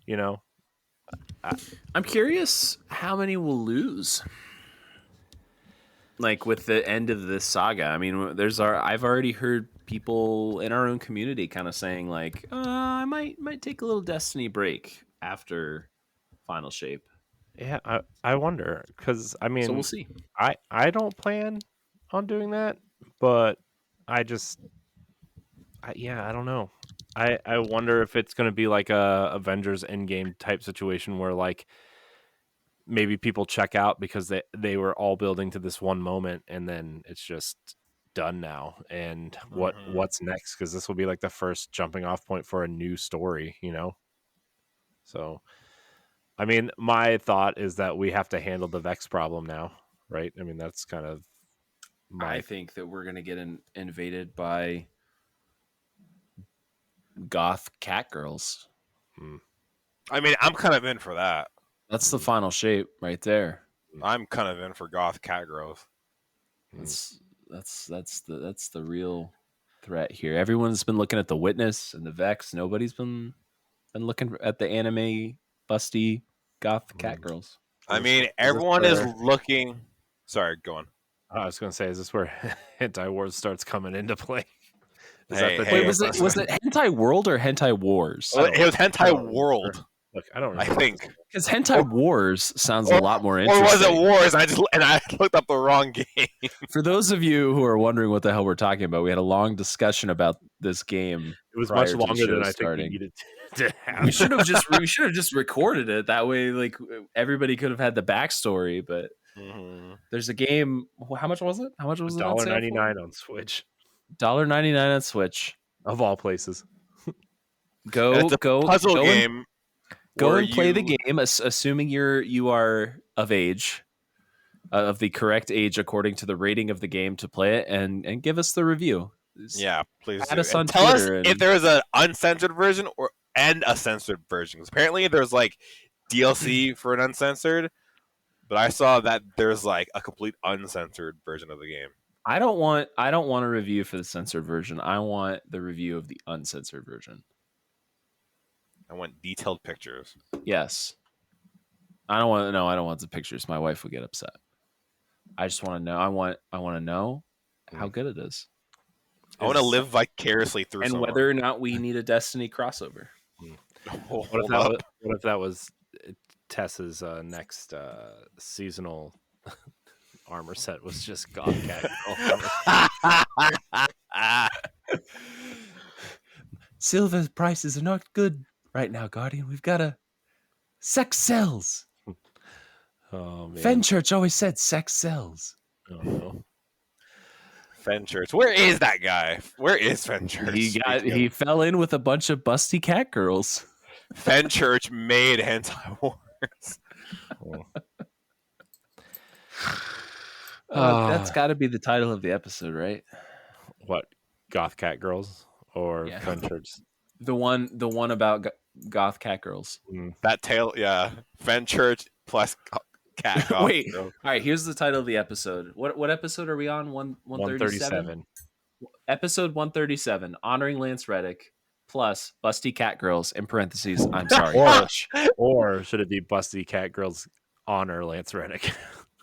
you know. I'm curious how many will lose. Like with the end of this saga. I mean, I've already heard people in our own community kind of saying like, I might take a little Destiny break after Final Shape. Yeah, I wonder, because I mean, so we'll see. I don't plan on doing that, but I don't know. I wonder if it's going to be like a Avengers Endgame type situation where like maybe people check out because they were all building to this one moment and then it's just done now. And what's next? Because this will be like the first jumping off point for a new story, you know? So, I mean, my thought is that we have to handle the Vex problem now, right? I mean, that's kind of I think that we're going to get invaded by goth cat girls. I mean, I'm kind of in for that. That's the Final Shape right there. I'm kind of in for goth cat girls. That's the real threat here. Everyone's been looking at the Witness and the Vex. Nobody's been looking at the anime busty goth cat girls. I mean, everyone is looking. Sorry, go on. I was going to say, is this where Hentai Wars starts coming into play? Was it Hentai World or Hentai Wars? It was Hentai World. Look, I don't remember. I think because Hentai Wars sounds a lot more interesting. Or was it Wars? And I looked up the wrong game. For those of you who are wondering what the hell we're talking about, we had a long discussion about this game. It was much longer than I think we needed to have. We should have just recorded it that way. Like everybody could have had the backstory. But there's a game. How much was it? How much was it? $1.99 on Switch. $1.99 on Switch, of all places. It's a puzzle game. Go and play the game, assuming you are of age, of the correct age according to the rating of the game to play it, and give us the review. Yeah, please. Add us on tell Twitter us if there is an uncensored version and a censored version. Apparently, there's like DLC for an uncensored, but I saw that there's like a complete uncensored version of the game. I don't want a review for the censored version. I want the review of the uncensored version. I want detailed pictures. Yes. I don't want the pictures. My wife would get upset. I just want to know. I want to know how good it is. I want to live vicariously through and someone. Whether or not we need a Destiny crossover. What if that was Tess's next seasonal armor set was just goth cat girl. Silver prices are not good right now, Guardian. We've got sex sells. Oh man. Fenchurch always said sex sells. Oh no. Fenchurch. Where is that guy? Where is Fenchurch? He fell in with a bunch of busty cat girls. Fenchurch made Hentai Wars. That's got to be the title of the episode, right? What? Goth cat girls or Fenchurch? The one about goth cat girls. That tale, yeah. Fenchurch plus cat. Wait. All right. Here's the title of the episode. What episode are we on? 137. Episode 137. Honoring Lance Reddick plus busty cat girls in parentheses. I'm sorry. or should it be busty cat girls honor Lance Reddick?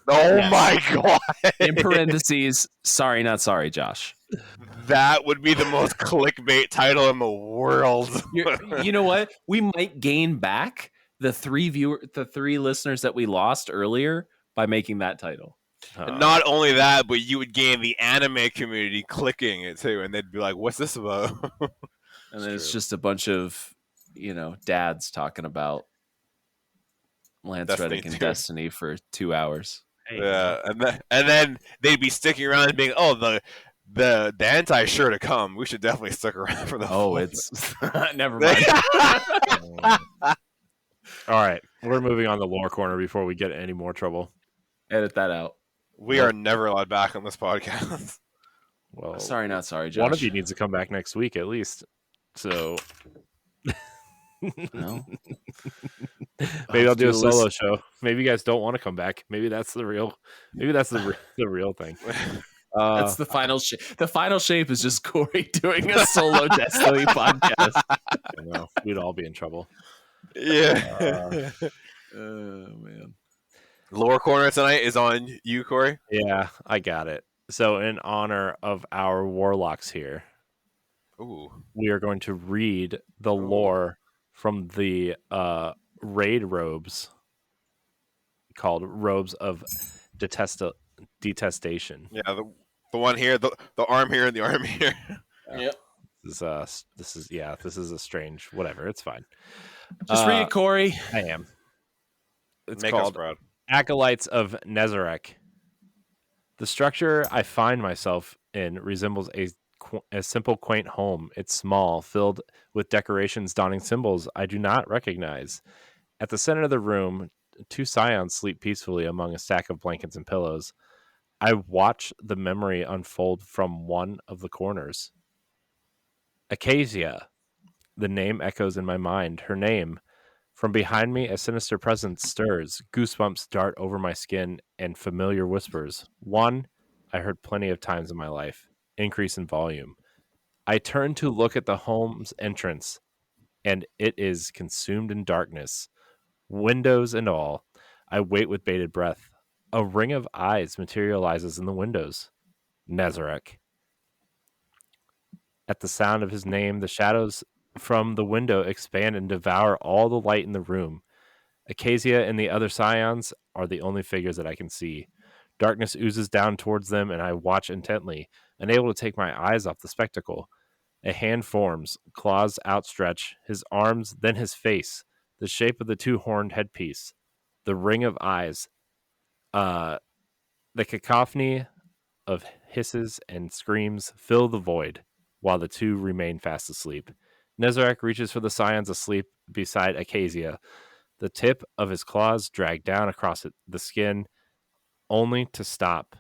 Oh my god! In parentheses. Sorry, not sorry, Josh. That would be the most clickbait title in the world. You know what? We might gain back the three listeners that we lost earlier by making that title. Not only that, but you would gain the anime community clicking it too, and they'd be like, "What's this about?" And then it's just a bunch of, dads talking about Lance Reddick and Destiny for 2 hours. Yeah, and then they'd be sticking around and being, "Oh, the anti sure to come. We should definitely stick around for the." Oh, it's never mind. All right, we're moving on to lore corner before we get any more trouble. Edit that out. We are never allowed back on this podcast. Well, Sorry, not sorry, Josh. one of you needs to come back next week at least. So No. maybe I'll do a list. solo show. Maybe you guys don't want to come back. Maybe that's the real. Maybe that's the real thing. That's the final shape. The final shape is just Corey doing a solo Destiny podcast. I know, we'd all be in trouble. Yeah. Oh man. Lore corner tonight is on you, Corey. Yeah, I got it. So, in honor of our warlocks here, Ooh. we are going to read the lore from the raid robes called Robes of Detestation. Yeah, the one here, the arm here, and the arm here. Yep. This is a strange whatever. It's fine. Just read it, Corey. I am. It's Make us called proud. Acolytes of Nezarec. The structure I find myself in resembles a simple, quaint home. It's small, filled with decorations donning symbols I do not recognize. At the center of the room, 2 scions sleep peacefully among a stack of blankets and pillows. I watch the memory unfold from one of the corners. Acacia. The name echoes in my mind. Her name. From behind me, a sinister presence stirs. Goosebumps dart over my skin and familiar whispers. One I heard plenty of times in my life. Increase in volume. I turn to look at the home's entrance, and it is consumed in darkness. Windows and all. I wait with bated breath. A ring of eyes materializes in the windows. Nezarec. At the sound of his name, the shadows from the window expand and devour all the light in the room. Acacia and the other scions are the only figures that I can see. Darkness oozes down towards them, and I watch intently, unable to take my eyes off the spectacle. A hand forms, claws outstretch, his arms, then his face, the shape of the 2-horned headpiece, the ring of eyes, the cacophony of hisses and screams fill the void, while the 2 remain fast asleep. Nezarec reaches for the scions asleep beside Acacia. The tip of his claws drag down across the skin, only to stop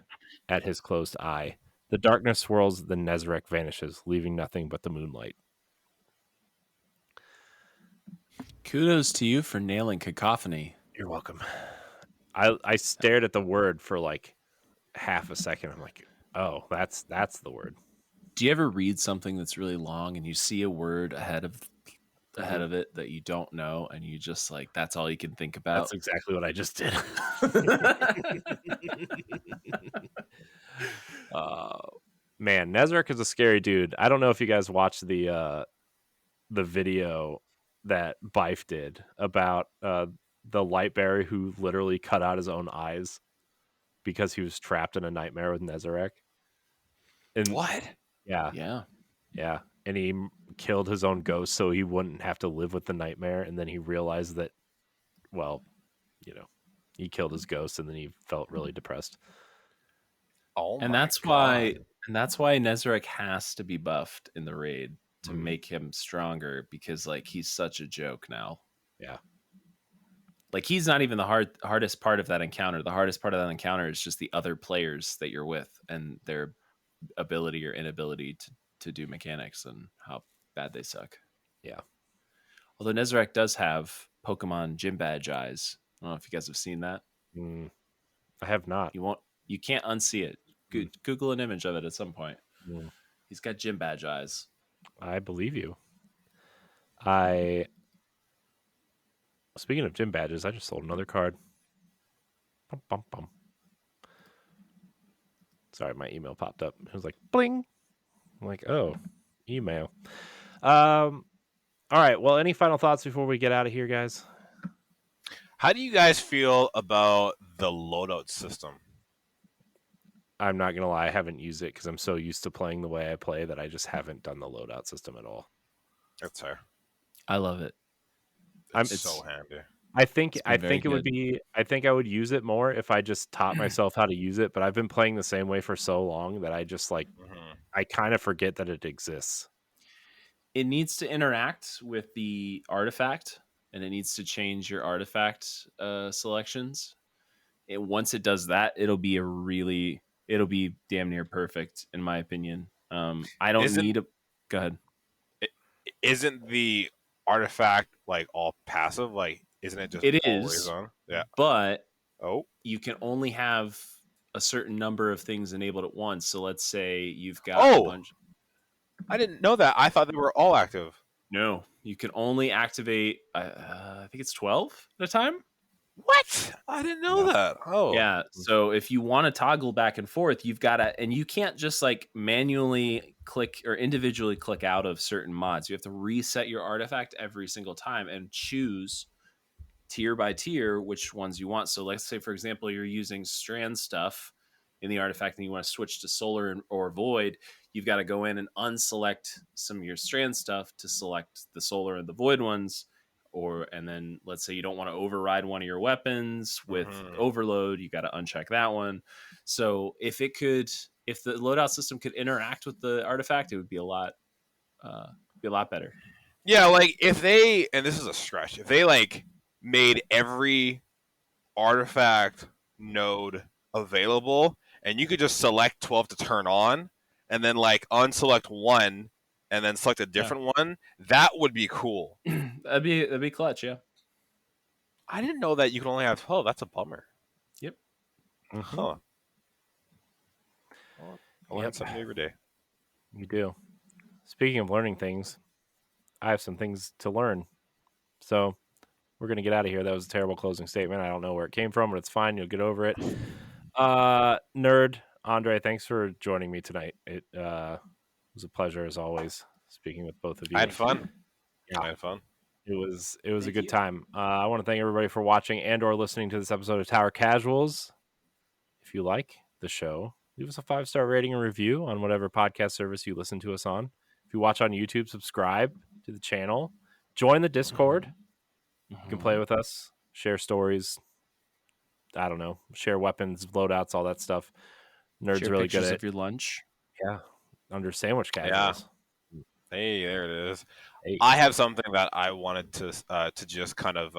at his closed eye. The darkness swirls, the Nezarec vanishes, leaving nothing but the moonlight. Kudos to you for nailing cacophony. You're welcome. I stared at the word for like half a second. I'm like, oh, that's the word. Do you ever read something that's really long and you see a word ahead of it that you don't know, and you just like that's all you can think about? That's exactly what I just did. Man, Nezarec is a scary dude. I don't know if you guys watched the video that Bife did about the light bearer who literally cut out his own eyes because he was trapped in a nightmare with Nezarec. And What? Yeah. And he killed his own ghost so he wouldn't have to live with the nightmare. And then he realized that, well, he killed his ghost, and then he felt really depressed. Oh, and that's why Nezarec has to be buffed in the raid to make him stronger, because like he's such a joke now. Yeah. Like he's not even the hardest part of that encounter. The hardest part of that encounter is just the other players that you're with and their ability or inability to do mechanics and how bad they suck. Yeah. Although Nezarec does have Pokemon gym badge eyes. I don't know if you guys have seen that. I have not. You can't unsee it. Google an image of it at some point. He's got gym badge eyes. I believe you. Speaking of gym badges, I just sold another card. Bum, bum, bum. Sorry, my email popped up. It was like, bling. I'm like, oh, email. All right. Well, any final thoughts before we get out of here, guys? How do you guys feel about the loadout system? I'm not going to lie. I haven't used it because I'm so used to playing the way I play that I just haven't done the loadout system at all. That's fair. I love it. It's so handy. I think it would be. I think I would use it more if I just taught myself how to use it. But I've been playing the same way for so long that I just like I kind of forget that it exists. It needs to interact with the artifact and it needs to change your artifact selections. And once it does that, it'll be damn near perfect in my opinion. I don't Isn't need a. Go ahead. isn't the artifact like all passive? Like, isn't it just It always is, on? Yeah. but Oh. you can only have a certain number of things enabled at once. So let's say you've got a Oh, bunch. I didn't know that. I thought they were all active. No, you can only activate. I think it's 12 at a time. What? I didn't know that. Oh. Yeah. So if you want to toggle back and forth, you've got to, and you can't just like manually click or individually click out of certain mods. You have to reset your artifact every single time and choose tier by tier which ones you want. So let's say, for example, you're using strand stuff in the artifact and you want to switch to solar or void. You've got to go in and unselect some of your strand stuff to select the solar and the void ones. And then let's say you don't want to override one of your weapons with overload, you got to uncheck that one. So if the loadout system could interact with the artifact, it would be a lot better. Yeah, like if they, and this is a stretch, if they like made every artifact node available and you could just select 12 to turn on and then like unselect one and then select a different one, that would be cool. That'd be clutch, yeah. I didn't know that you can only have 12. That's a bummer. Yep. Huh. Well, I learn something every day. You do. Speaking of learning things, I have some things to learn. So we're going to get out of here. That was a terrible closing statement. I don't know where it came from, but it's fine. You'll get over it. Nerd, Andre, thanks for joining me tonight. It was a pleasure, as always, speaking with both of you. I had fun. Yeah. I had fun. It was a good time. I want to thank everybody for watching and or listening to this episode of Tower Casuals. If you like the show, leave us a 5-star rating and review on whatever podcast service you listen to us on. If you watch on YouTube, subscribe to the channel. Join the Discord. You can play with us, share stories. I don't know, share weapons, loadouts, all that stuff. Nerd's share really good at of your lunch. Yeah, under sandwich casuals. Yeah. Hey, there it is. Hey. I have something that I wanted to just kind of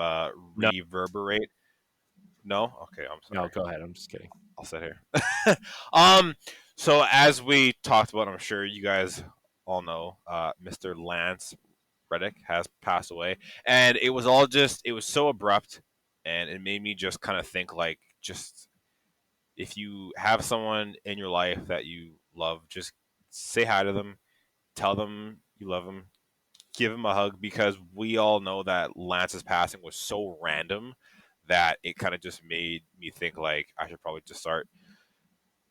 reverberate. No? Okay, I'm sorry. No, go ahead. I'm just kidding. I'll sit here. So as we talked about, I'm sure you guys all know, Mr. Lance Reddick has passed away, and it was so abrupt, and it made me just kind of think, like, just if you have someone in your life that you love, just say hi to them, tell them you love them, give them a hug, because we all know that Lance's passing was so random that it kind of just made me think, like, I should probably just start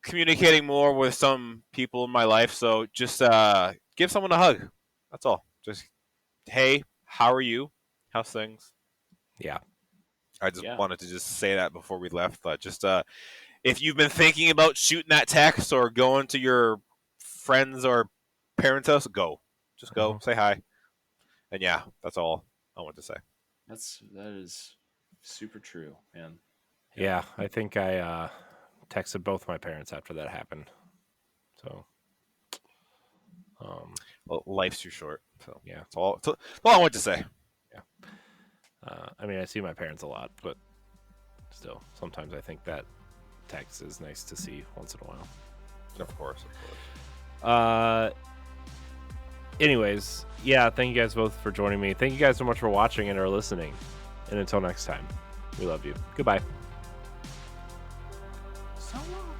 communicating more with some people in my life. So just give someone a hug. That's all. Just, hey, how are you? How's things? Yeah. I just wanted to just say that before we left. But just if you've been thinking about shooting that text or going to your friends or parents' house, go. Just go. Say hi. And yeah, that's all I want to say. That is super true, man. Yeah, I think I texted both my parents after that happened. So, well, life's too short. So yeah, that's all I want to say. Yeah. I mean, I see my parents a lot, but still, sometimes I think that text is nice to see once in a while. Of course. Anyways, yeah, thank you guys both for joining me. Thank you guys so much for watching and or listening. And until next time, we love you. Goodbye. So long.